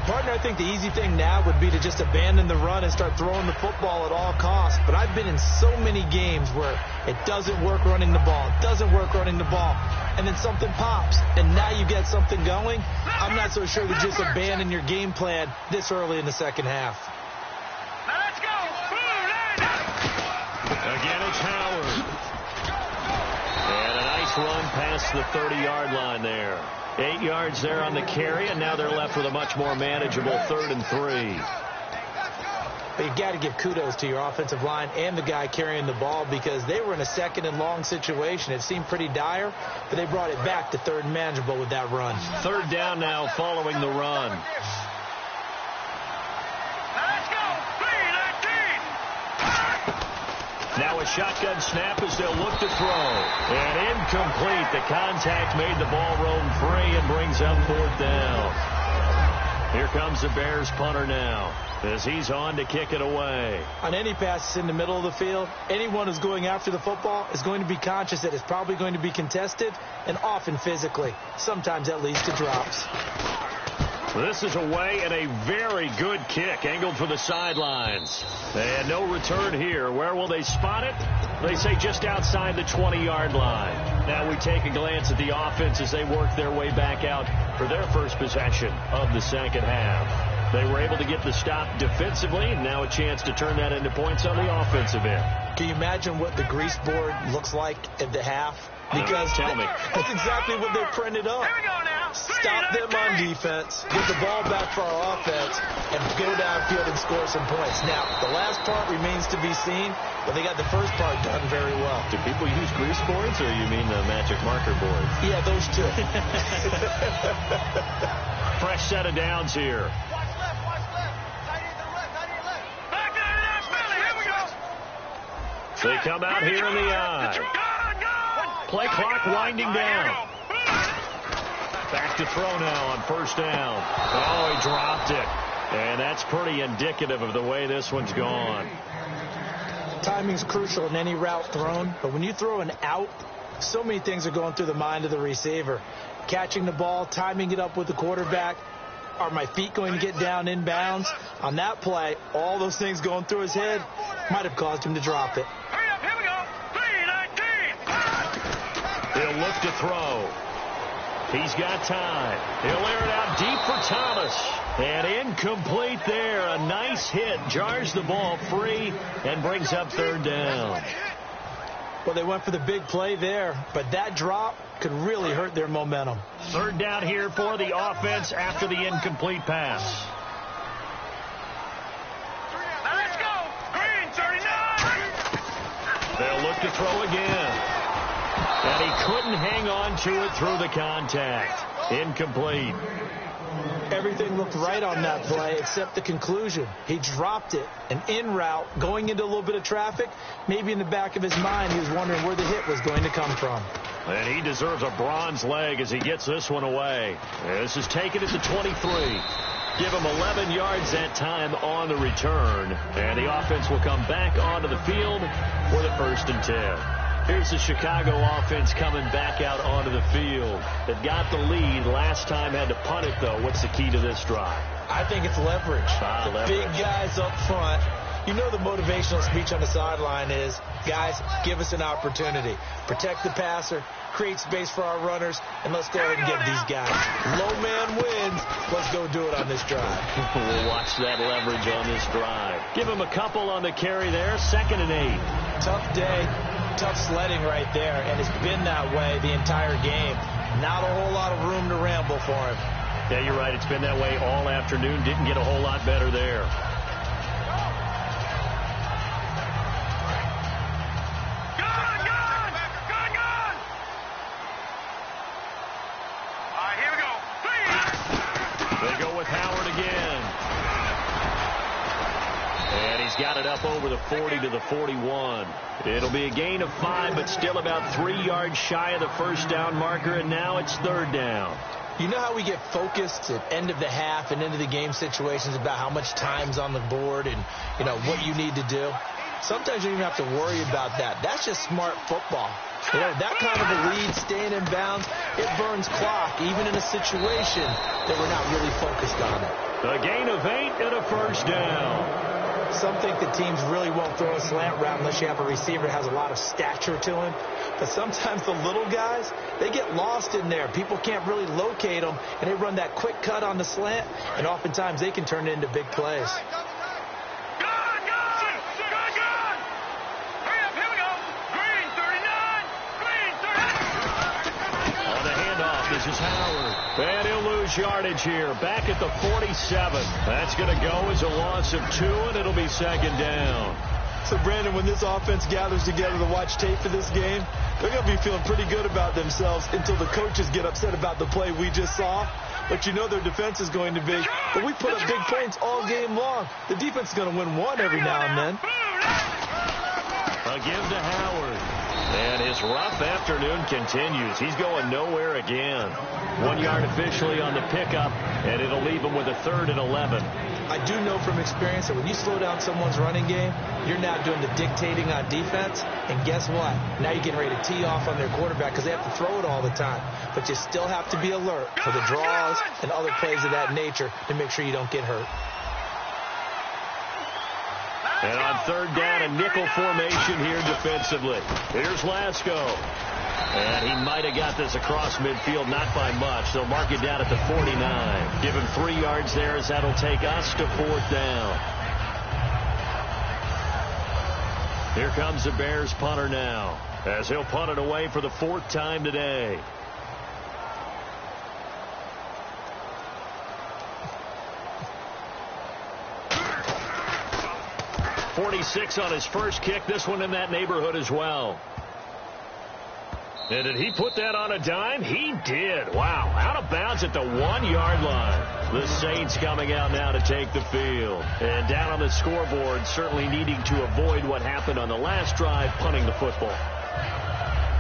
Partner, I think the easy thing now would be to just abandon the run and start throwing the football at all costs. But I've been in so many games where it doesn't work running the ball. It doesn't work running the ball. and then something pops, and now you get something going. I'm not so sure to just abandon your game plan this early in the second half. Now let's go. Again, it's Howard. And a nice run past the 30-yard line there. 8 yards there on the carry, and now they're left with a much more manageable 3rd and 3. But you got to give kudos to your offensive line and the guy carrying the ball, because they were in a 2nd and long situation. It seemed pretty dire, but they brought it back to 3rd and manageable with that run. 3rd down now following the run. Let's go. 3-19. Now a shotgun snap as they'll look to throw. And incomplete. The contact made the ball roam free and brings up 4th down. Here comes the Bears punter now, as he's on to kick it away. On any passes in the middle of the field, anyone who's going after the football is going to be conscious that it's probably going to be contested, and often physically. Sometimes that leads to drops. This is away, and a very good kick angled for the sidelines. And no return here. Where will they spot it? They say just outside the 20-yard line. Now we take a glance at the offense as they work their way back out for their first possession of the second half. They were able to get the stop defensively, and now a chance to turn that into points on the offensive end. Can you imagine what the grease board looks like at the half? Because tell me. That's exactly what they printed up. Here we go now. Stop them on defense, get the ball back for our offense, and go downfield and score some points. Now, the last part remains to be seen, but they got the first part done very well. Do people use grease boards, or you mean the magic marker boards? Yeah, those two. Fresh set of downs here. Watch left. Tight end to the left. Back there to that Billy. Here we go. They come out here in the eye. Play clock winding down. Back to throw now on 1st down. Oh, he dropped it. And that's pretty indicative of the way this one's gone. Timing's crucial in any route thrown, but when you throw an out, so many things are going through the mind of the receiver. Catching the ball, timing it up with the quarterback. Are my feet going to get down inbounds? On that play, all those things going through his head might have caused him to drop it. Hurry up. Here we go. 3-19. He'll look to throw. He's got time. He'll air it out deep for Thomas. And incomplete there. A nice hit. Jars the ball free and brings up 3rd down. Well, they went for the big play there, but that drop could really hurt their momentum. 3rd down here for the offense after the incomplete pass. Now let's go. Green, 39. They'll look to throw again. And he couldn't hang on to it through the contact. Incomplete. Everything looked right on that play except the conclusion. He dropped it. An in route, going into a little bit of traffic. Maybe in the back of his mind, he was wondering where the hit was going to come from. And he deserves a bronze leg as he gets this one away. This is taken at the 23. Give him 11 yards that time on the return. And the offense will come back onto the field for the 1st and 10. Here's the Chicago offense coming back out onto the field. They've got the lead. Last time had to punt it, though. What's the key to this drive? I think it's leverage. Leverage. Big guys up front. You know the motivational speech on the sideline is, guys, give us an opportunity. Protect the passer, create space for our runners, and let's go ahead and get these guys. Low man wins. Let's go do it on this drive. We'll watch that leverage on this drive. Give him a couple on the carry there. 2nd and 8. Tough day, tough sledding right there, and it's been that way the entire game. Not a whole lot of room to ramble for him. Yeah, you're right. It's been that way all afternoon. Didn't get a whole lot better there. Got it up over the 40 to the 41. It'll be a gain of 5, but still about 3 yards shy of the 1st down marker, and now it's 3rd down. You know how we get focused at end of the half and into the game situations about how much time's on the board and, you know, what you need to do? Sometimes you don't even have to worry about that. That's just smart football. You know, that kind of a lead, staying in bounds, it burns clock, even in a situation that we're not really focused on it. A gain of 8 and a 1st down. Some think that teams really won't throw a slant route unless you have a receiver that has a lot of stature to him. But sometimes the little guys, they get lost in there. People can't really locate them, and they run that quick cut on the slant, and oftentimes they can turn it into big plays. This is Howard. And he'll lose yardage here. Back at the 47. That's going to go as a loss of 2, and it'll be second down. So, Brandon, when this offense gathers together to watch tape for this game, they're going to be feeling pretty good about themselves until the coaches get upset about the play we just saw. But you know their defense is going to be. But we put up big points all game long. The defense is going to win one every now and then. Again to Howard. And his rough afternoon continues. He's going nowhere again. 1 yard officially on the pickup, and it'll leave him with a 3rd and 11. I do know from experience that when you slow down someone's running game, you're now doing the dictating on defense. And guess what? Now you're getting ready to tee off on their quarterback because they have to throw it all the time. But you still have to be alert for the draws and other plays of that nature to make sure you don't get hurt. And on 3rd down, a nickel formation here defensively. Here's Lasco. And he might have got this across midfield, not by much. They'll mark it down at the 49. Give him 3 yards there as that'll take us to 4th down. Here comes the Bears punter now, as he'll punt it away for the 4th time today. 46 on his first kick. This one in that neighborhood as well. And did he put that on a dime? He did. Wow. Out of bounds at the 1 yard line. The Saints coming out now to take the field. And down on the scoreboard, certainly needing to avoid what happened on the last drive, punting the football.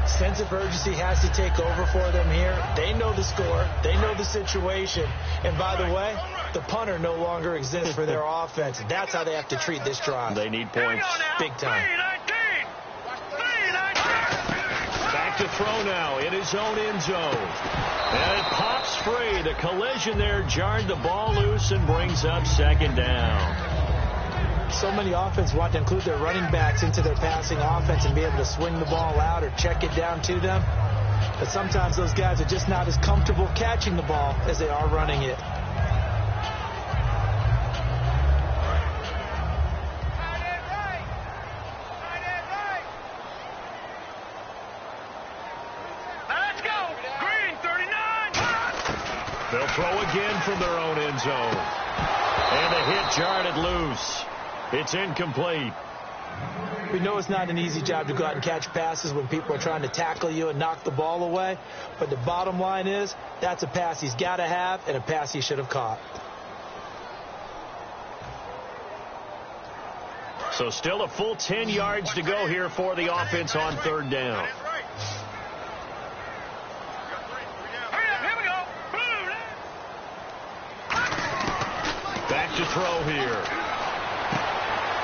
Sense of urgency has to take over for them here. They know the score. They know the situation. And by the way, the punter no longer exists for their offense. That's how they have to treat this drive. They need points. Big time. Back to throw now in his own end zone. And it pops free. The collision there jarred the ball loose and brings up 2nd down. So many offenses want to include their running backs into their passing offense and be able to swing the ball out or check it down to them. But sometimes those guys are just not as comfortable catching the ball as they are running it. Let's go! Green 39! They'll throw again from their own end zone. And the hit jarred it loose. It's incomplete. We know it's not an easy job to go out and catch passes when people are trying to tackle you and knock the ball away. But the bottom line is, that's a pass he's got to have and a pass he should have caught. So still a full 10 yards to go here for the offense on 3rd down. Back to throw here.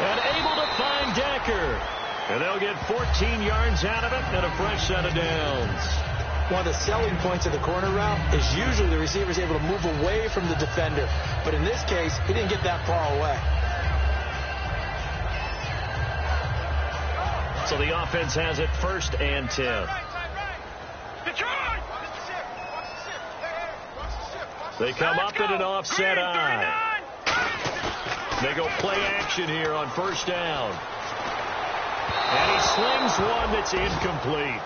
And able to find Decker. And they'll get 14 yards out of it and a fresh set of downs. One of the selling points of the corner route is usually the receiver is able to move away from the defender. But in this case, he didn't get that far away. So the offense has it 1st and 10. They come up in an offset eye. They go play action here on 1st down. And he slings one that's incomplete.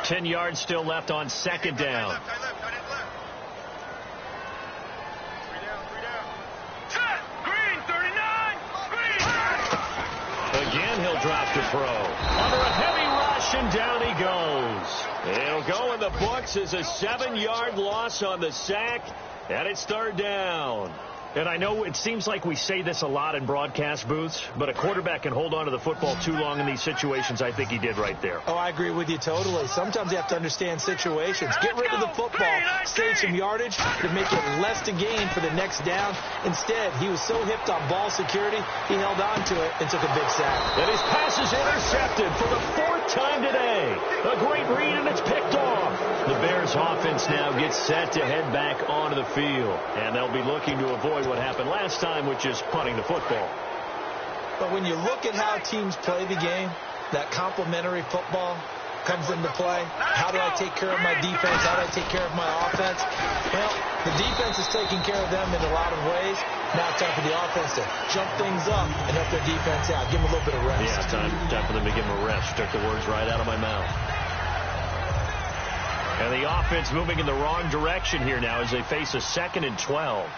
Ten yards still left on 2nd down. Again, he'll drop to throw. Under a heavy rush, and down he goes. It'll go in the books as a 7-yard loss on the sack, and it's 3rd down. And I know it seems like we say this a lot in broadcast booths, but a quarterback can hold on to the football too long in these situations. I think he did right there. Oh, I agree with you totally. Sometimes you have to understand situations. Get rid of the football. save some yardage, to make it less to gain for the next down. Instead, he was so hipped on ball security, he held on to it and took a big sack. And his pass is intercepted for the 4th time today. A great read, and it's picked off. The Bears offense now gets set to head back onto the field. And they'll be looking to avoid what happened last time, which is punting the football. But when you look at how teams play the game, that complementary football comes into play. How do I take care of my defense? How do I take care of my offense? Well, the defense is taking care of them in a lot of ways. Now it's time for the offense to jump things up and help their defense out. Give them a little bit of rest. Yeah, time for them to give them a rest. Took the words right out of my mouth. And the offense moving in the wrong direction here now as they face a 2nd and 12.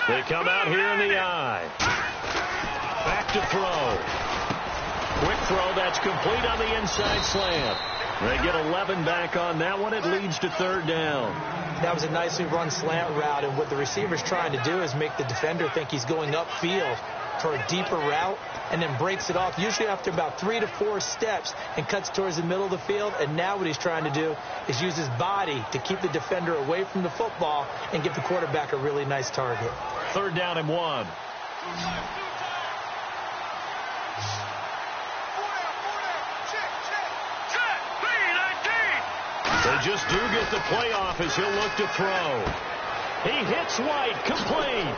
They come out here in the eye. Back to throw. Quick throw, that's complete on the inside slant. They get 11 back on that one. It leads to 3rd down. That was a nicely run slant route, and what the receiver's trying to do is make the defender think he's going upfield for a deeper route, and then breaks it off, usually after about 3 to 4 steps, and cuts towards the middle of the field. And now what he's trying to do is use his body to keep the defender away from the football and give the quarterback a really nice target. 3rd down and 1. They just do get the play off as he'll look to throw. He hits White, complete.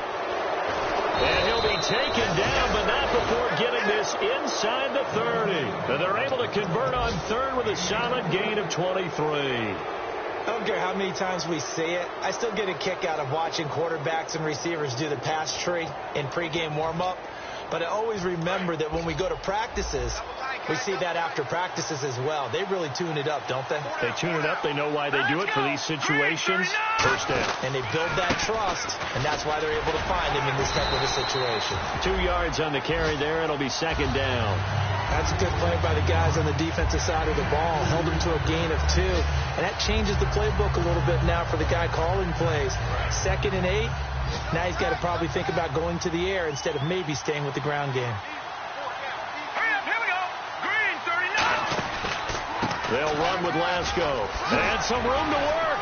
And he'll be taken down, but not before getting this inside the 30. And they're able to convert on 3rd with a solid gain of 23. I don't care how many times we see it. I still get a kick out of watching quarterbacks and receivers do the pass tree in pregame warm-up. But I always remember that when we go to practices, we see that after practices as well. They really tune it up, don't they? They tune it up. They know why they do it for these situations. 1st down. And they build that trust, and that's why they're able to find him in this type of a situation. 2 yards on the carry there. It'll be 2nd down. That's a good play by the guys on the defensive side of the ball. Held him to a gain of 2. And that changes the playbook a little bit now for the guy calling plays. 2nd and 8. Now he's got to probably think about going to the air instead of maybe staying with the ground game. Here we go. Green, 39. They'll run with Lasco. And some room to work.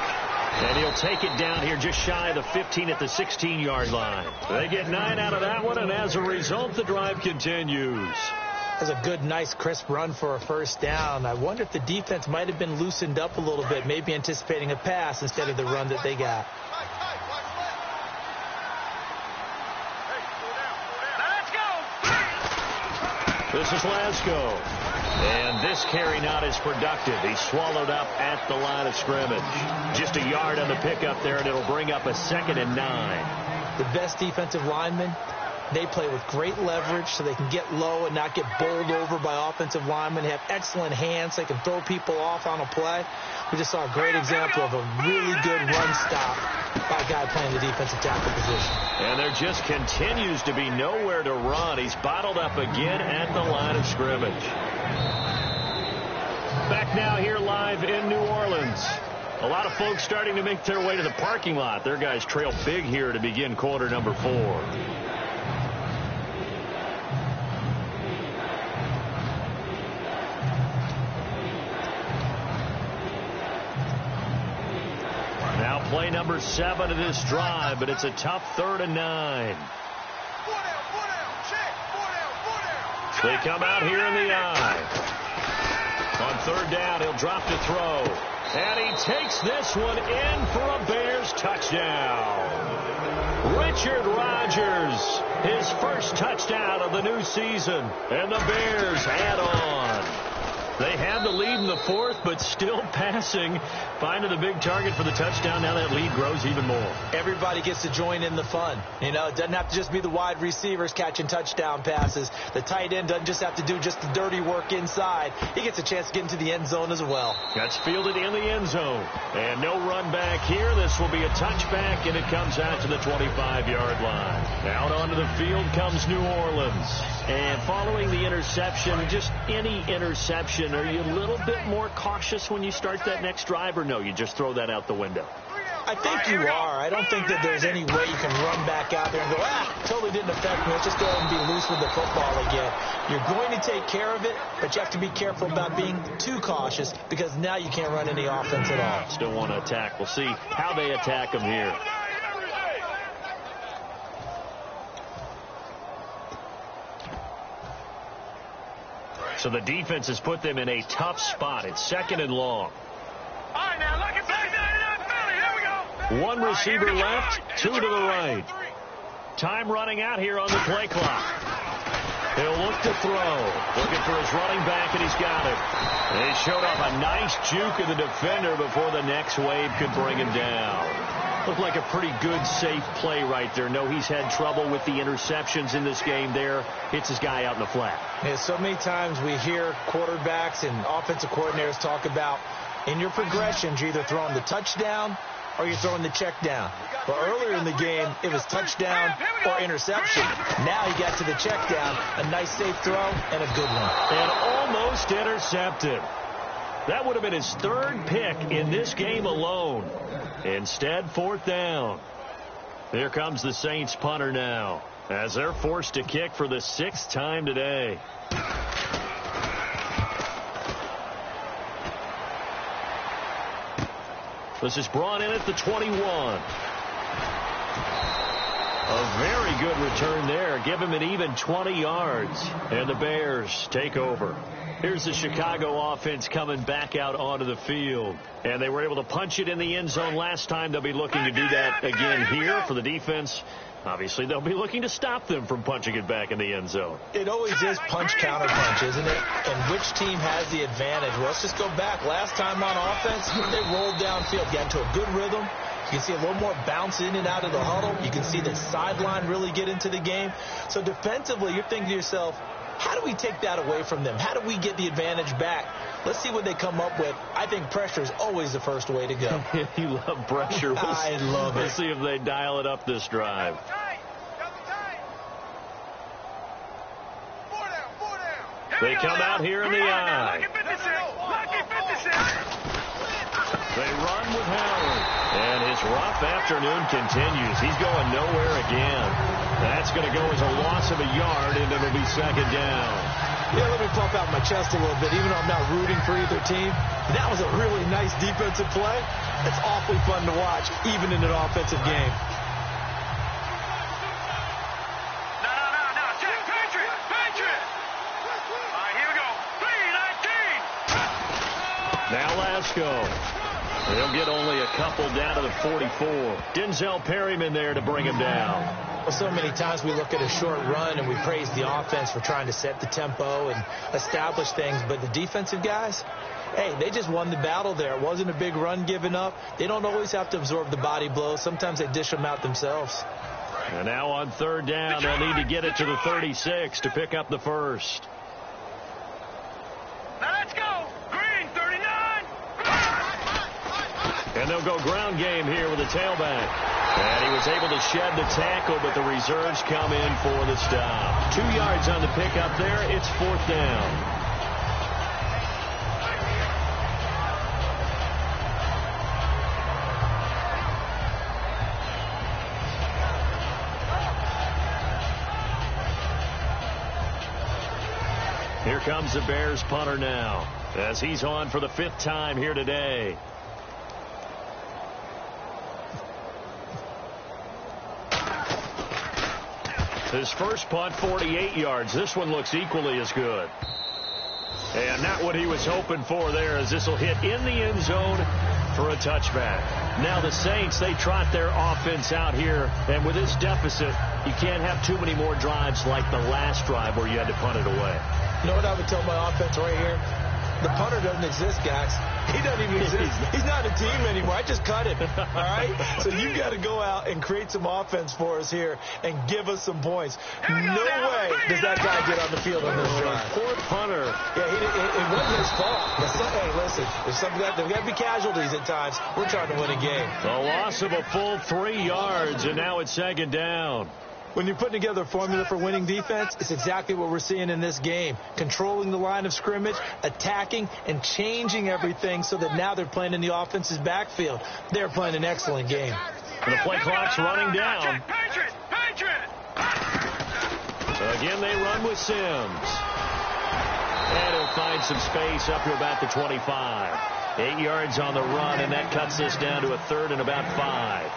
And he'll take it down here just shy of the 15 at the 16-yard line. They get 9 out of that one, and as a result, the drive continues. That's a good, nice, crisp run for a 1st down. I wonder if the defense might have been loosened up a little bit, maybe anticipating a pass instead of the run that they got. This is Lasco. And this carry not as productive. He's swallowed up at the line of scrimmage. Just a yard on the pickup there, and it'll bring up a 2nd and 9. The best defensive linemen, they play with great leverage so they can get low and not get bowled over by offensive linemen. They have excellent hands. They can throw people off on a play. We just saw a great example of a really good run stop by a guy playing the defensive tackle position. And there just continues to be nowhere to run. He's bottled up again at the line of scrimmage. Back now here live in New Orleans. A lot of folks starting to make their way to the parking lot. Their guys trail big here to begin quarter number 4. Now play number 7 of this drive, but it's a tough 3rd and 9. They come out here in the eye. On 3rd down, he'll drop to throw. And he takes this one in for a Bears touchdown. Richard Rodgers, his first touchdown of the new season. And the Bears add on. They had the lead in the 4th, but still passing. Finding the big target for the touchdown. Now that lead grows even more. Everybody gets to join in the fun. You know, it doesn't have to just be the wide receivers catching touchdown passes. The tight end doesn't just have to do just the dirty work inside. He gets a chance to get into the end zone as well. That's fielded in the end zone. And no run back here. This will be a touchback, and it comes out to the 25-yard line. Out onto the field comes New Orleans. And following the interception, just any interception, are you a little bit more cautious when you start that next drive, or no, you just throw that out the window? I think you are. I don't think that there's any way you can run back out there and go, totally didn't affect me. Let's just go ahead and be loose with the football again. You're going to take care of it, but you have to be careful about being too cautious because now you can't run any offense at all. Still want to attack. We'll see how they attack them here. So the defense has put them in a tough spot. It's 2nd and long. All right, now, look at that. Here we go. One receiver left, 2 to the right. Time running out here on the play clock. He'll look to throw. Looking for his running back, and he's got it. And he showed off a nice juke of the defender before the next wave could bring him down. Looked like a pretty good, safe play right there. No, he's had trouble with the interceptions in this game there. Hits his guy out in the flat. Yeah, so many times we hear quarterbacks and offensive coordinators talk about in your progressions, you're either throwing the touchdown or you're throwing the check down. Well, earlier in the game, it was touchdown or interception. Now he got to the check down, a nice safe throw, and a good one. And almost intercepted. That would have been his 3rd pick in this game alone. Instead, 4th down. Here comes the Saints punter now, as they're forced to kick for the 6th time today. This is brought in at the 21. A very good return there. Give him an even 20 yards. And the Bears take over. Here's the Chicago offense coming back out onto the field. And they were able to punch it in the end zone last time. They'll be looking to do that again here for the defense. Obviously, they'll be looking to stop them from punching it back in the end zone. It always is punch-counter-punch, isn't it? And which team has the advantage? Well, let's just go back. Last time on offense, they rolled downfield, got into a good rhythm. You can see a little more bounce in and out of the huddle. You can see the sideline really get into the game. So defensively, you're thinking to yourself, how do we take that away from them? How do we get the advantage back? Let's see what they come up with. I think pressure is always the first way to go. You love pressure. I love it. Let's see if they dial it up this drive. They come out here in the eye. They run with Howard. And his rough afternoon continues. He's going nowhere again. That's going to go as a loss of a yard, and it'll be 2nd down. Yeah, let me pump out my chest a little bit. Even though I'm not rooting for either team, that was a really nice defensive play. It's awfully fun to watch, even in an offensive game. No. Check, Patriot. All right, here we go. 3-19. Now Lasco. They'll get only a couple down to the 44. Denzel Perryman there to bring him down. Well, so many times we look at a short run and we praise the offense for trying to set the tempo and establish things. But the defensive guys, hey, they just won the battle there. It wasn't a big run given up. They don't always have to absorb the body blows. Sometimes they dish them out themselves. And now on 3rd down, they'll need to get it to the 36 to pick up the first. Now let's go. Green, 39. And they'll go ground game here with a tailback. And he was able to shed the tackle, but the reserves come in for the stop. 2 yards on the pickup there. It's 4th down. Here comes the Bears punter now, as he's on for the 5th time here today. His first punt, 48 yards. This one looks equally as good. And not what he was hoping for there, as this will hit in the end zone for a touchback. Now the Saints, they trot their offense out here, and with this deficit, you can't have too many more drives like the last drive where you had to punt it away. You know what I would tell my offense right here? The punter doesn't exist, guys. He doesn't even exist. He's not a team anymore. I just cut it. All right? So you got to go out and create some offense for us here and give us some points. No way does that guy get on the field on this drive. Poor punter. Yeah, it wasn't his fault. Hey, listen, there's got to be casualties at times. We're trying to win a game. The loss of a full 3 yards, and now it's 2nd down. When you're putting together a formula for winning defense, it's exactly what we're seeing in this game. Controlling the line of scrimmage, attacking, and changing everything so that now they're playing in the offense's backfield. They're playing an excellent game. And the play clock's running down. Patriot! Again, they run with Sims. And he'll find some space up to about the 25. 8 yards on the run, and that cuts this down to a 3rd and about 5.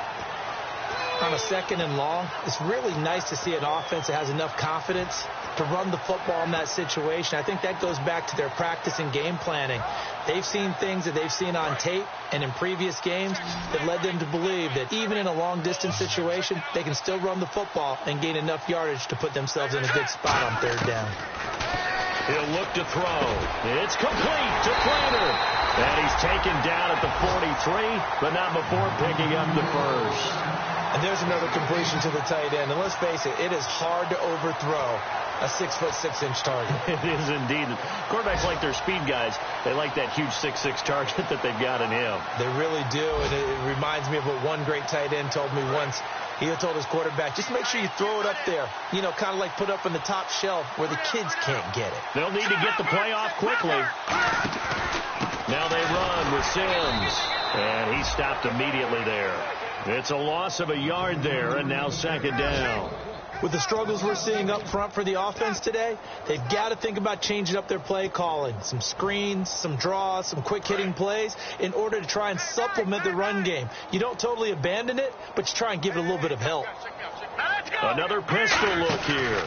On a 2nd and long, it's really nice to see an offense that has enough confidence to run the football in that situation. I think that goes back to their practice and game planning. They've seen things that they've seen on tape and in previous games that led them to believe that even in a long-distance situation, they can still run the football and gain enough yardage to put themselves in a good spot on 3rd down. He'll look to throw. It's complete to Prater. And he's taken down at the 43, but not before picking up the first. And there's another completion to the tight end. And let's face it, it is hard to overthrow a 6'6" target. It is indeed. Quarterbacks like their speed guys. They like that huge 6'6" target that they've got in him. They really do. And it reminds me of what one great tight end told me once. He told his quarterback, just make sure you throw it up there. You know, kind of like put up on the top shelf where the kids can't get it. They'll need to get the play off quickly. Now they run with Sims. And he stopped immediately there. It's a loss of a yard there, and now 2nd down. With the struggles we're seeing up front for the offense today, they've got to think about changing up their play calling. Some screens, some draws, some quick-hitting plays in order to try and supplement the run game. You don't totally abandon it, but you try and give it a little bit of help. Another pistol look here.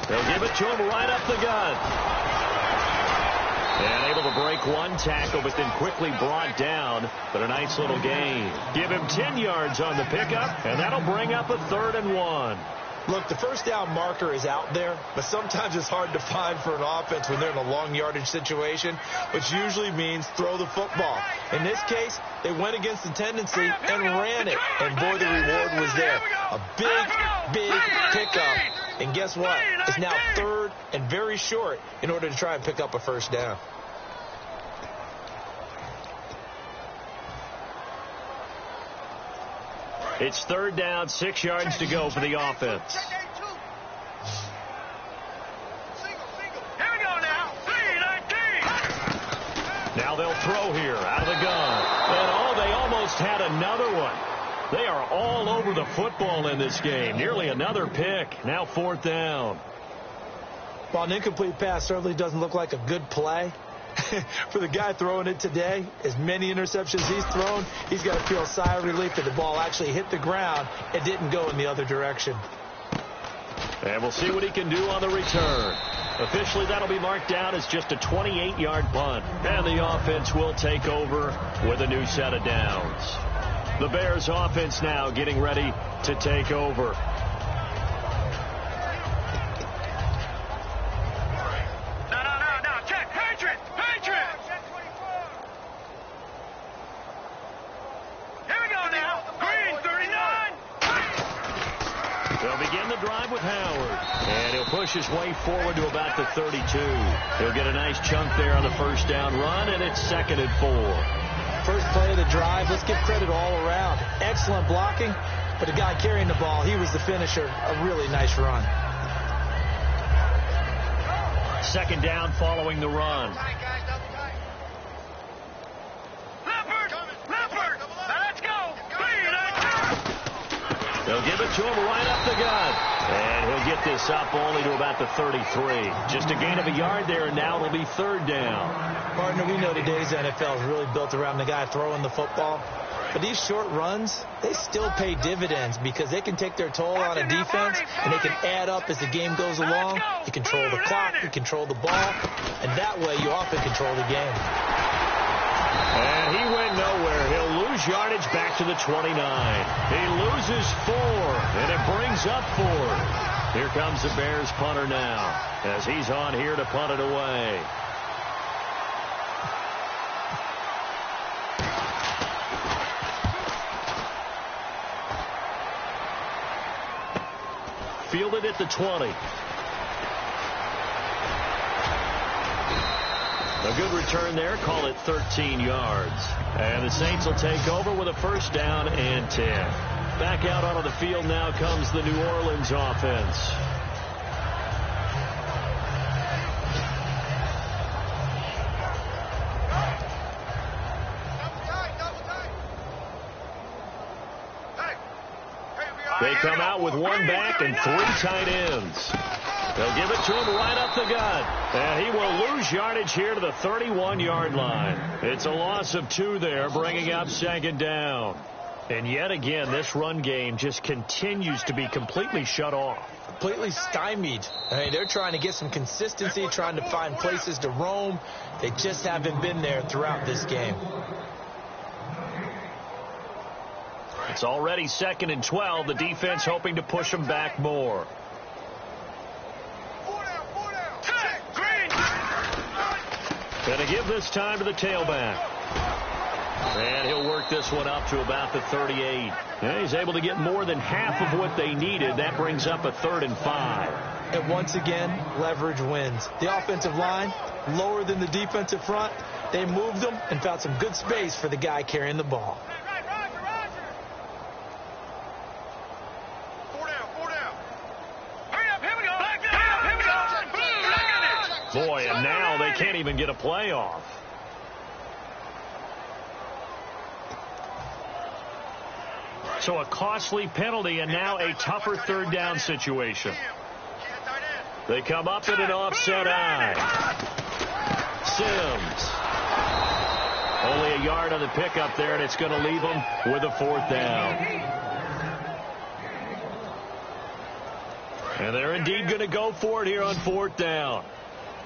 They'll give it to him right up the gut. And able to break one tackle, but then quickly brought down. But a nice little gain. Give him 10 yards on the pickup, and that'll bring up a 3rd and 1. Look, the 1st down marker is out there, but sometimes it's hard to find for an offense when they're in a long yardage situation, which usually means throw the football. In this case, they went against the tendency and ran it. And boy, the reward was there. A big pickup. And guess what? It's now 3rd and very short in order to try and pick up a 1st down. It's 3rd down, 6 yards to go for the offense. Here we go now. 3-19. Now they'll throw here out of the gun. And they almost had another one. They are all over the football in this game. Nearly another pick. Now 4th down. While an incomplete pass certainly doesn't look like a good play, for the guy throwing it today, as many interceptions he's thrown, he's got to feel a sigh of relief that the ball actually hit the ground and didn't go in the other direction. And we'll see what he can do on the return. Officially, that'll be marked down as just a 28-yard punt. And the offense will take over with a new set of downs. The Bears offense now getting ready to take over. No, check. Patriot! Here we go now. Green, 39. They'll begin the drive with Howard. And he'll push his way forward to about the 32. He'll get a nice chunk there on the 1st down run, and it's 2nd and 4. First play of the drive, let's give credit all around. Excellent blocking, but the guy carrying the ball, he was the finisher. A really nice run. 2nd down following the run. Leopard, let's go. 3-19. They'll give it to him right up the gut. And he'll get this up only to about the 33. Just a gain of a yard there, and now it'll be 3rd down. Partner, we know today's NFL is really built around the guy throwing the football. But these short runs, they still pay dividends because they can take their toll on a defense, and they can add up as the game goes along. You control the clock, you control the ball, and that way you often control the game. And he went nowhere. He'll lose yardage back to the 29. He loses 4, and it brings up 4. Here comes the Bears punter now as he's on here to punt it away. Fielded at the 20. A good return there. Call it 13 yards. And the Saints will take over with a 1st down and 10. Back out onto the field now comes the New Orleans offense. They come out with one back and 3 tight ends. They'll give it to him right up the gut. And he will lose yardage here to the 31-yard line. It's a loss of 2 there, bringing up 2nd down. And yet again, this run game just continues to be completely shut off. Completely stymied. I mean, they're trying to get some consistency, trying to find places to roam. They just haven't been there throughout this game. It's already 2nd and 12. The defense hoping to push them back more. Going to give this time to the tailback. And he'll work this one up to about the 38. And he's able to get more than half of what they needed. That brings up a 3rd and 5. And once again, leverage wins. The offensive line, lower than the defensive front. They moved them and found some good space for the guy carrying the ball. Boy, and now they can't even get a play off. So a costly penalty and now a tougher 3rd down situation. They come up in an offset eye. Sims. Only a yard on the pickup there, and it's going to leave them with a 4th down. And they're indeed going to go for it here on 4th down.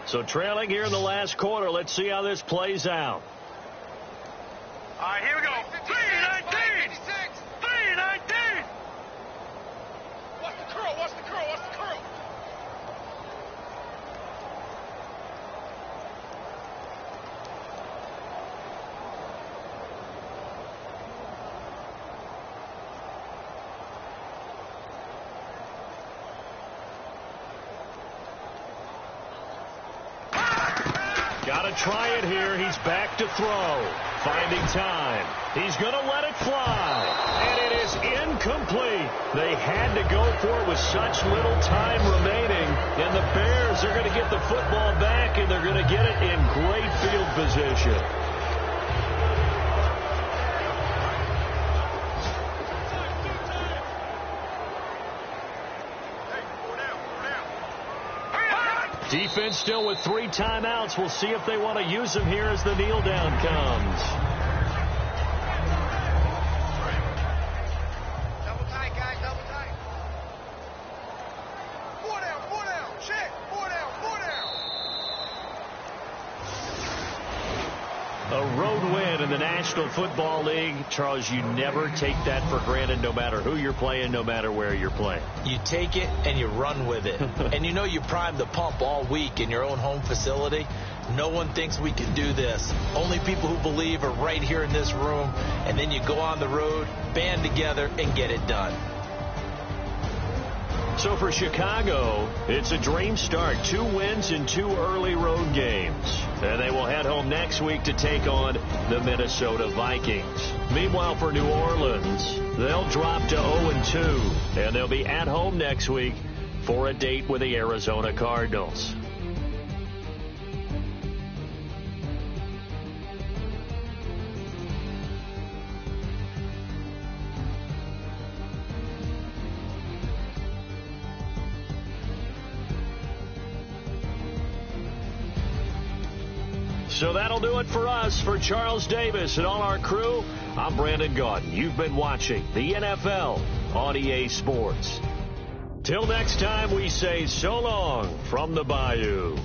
So trailing here in the last quarter. Let's see how this plays out. All right, here we go. 3-19. 3-19. Watch the curl. Watch the curl. Watch the curl. Got to try it here. He's back to throw. Finding time. He's going to let it fly. And it is incomplete. They had to go for it with such little time remaining. And the Bears are going to get the football back, and they're going to get it in great field position. Defense still with 3 timeouts. We'll see if they want to use them here as the kneel down comes. Double tight, guys. Double tight. 4 down. 4 down. Check. 4 down. 4 down. A road win in the National Football League. Charles, you never take that for granted no matter who you're playing, no matter where you're playing. You take it and you run with it. And you know you primed the pump all week in your own home facility. No one thinks we can do this. Only people who believe are right here in this room. And then you go on the road, band together, and get it done. So for Chicago, it's a dream start. 2 wins in 2 early road games. And they will head home next week to take on the Minnesota Vikings. Meanwhile, for New Orleans, they'll drop to 0-2. And they'll be at home next week for a date with the Arizona Cardinals. So that'll do it for us. For Charles Davis and all our crew, I'm Brandon Gaudin. You've been watching the NFL on EA Sports. Till next time, we say so long from the Bayou.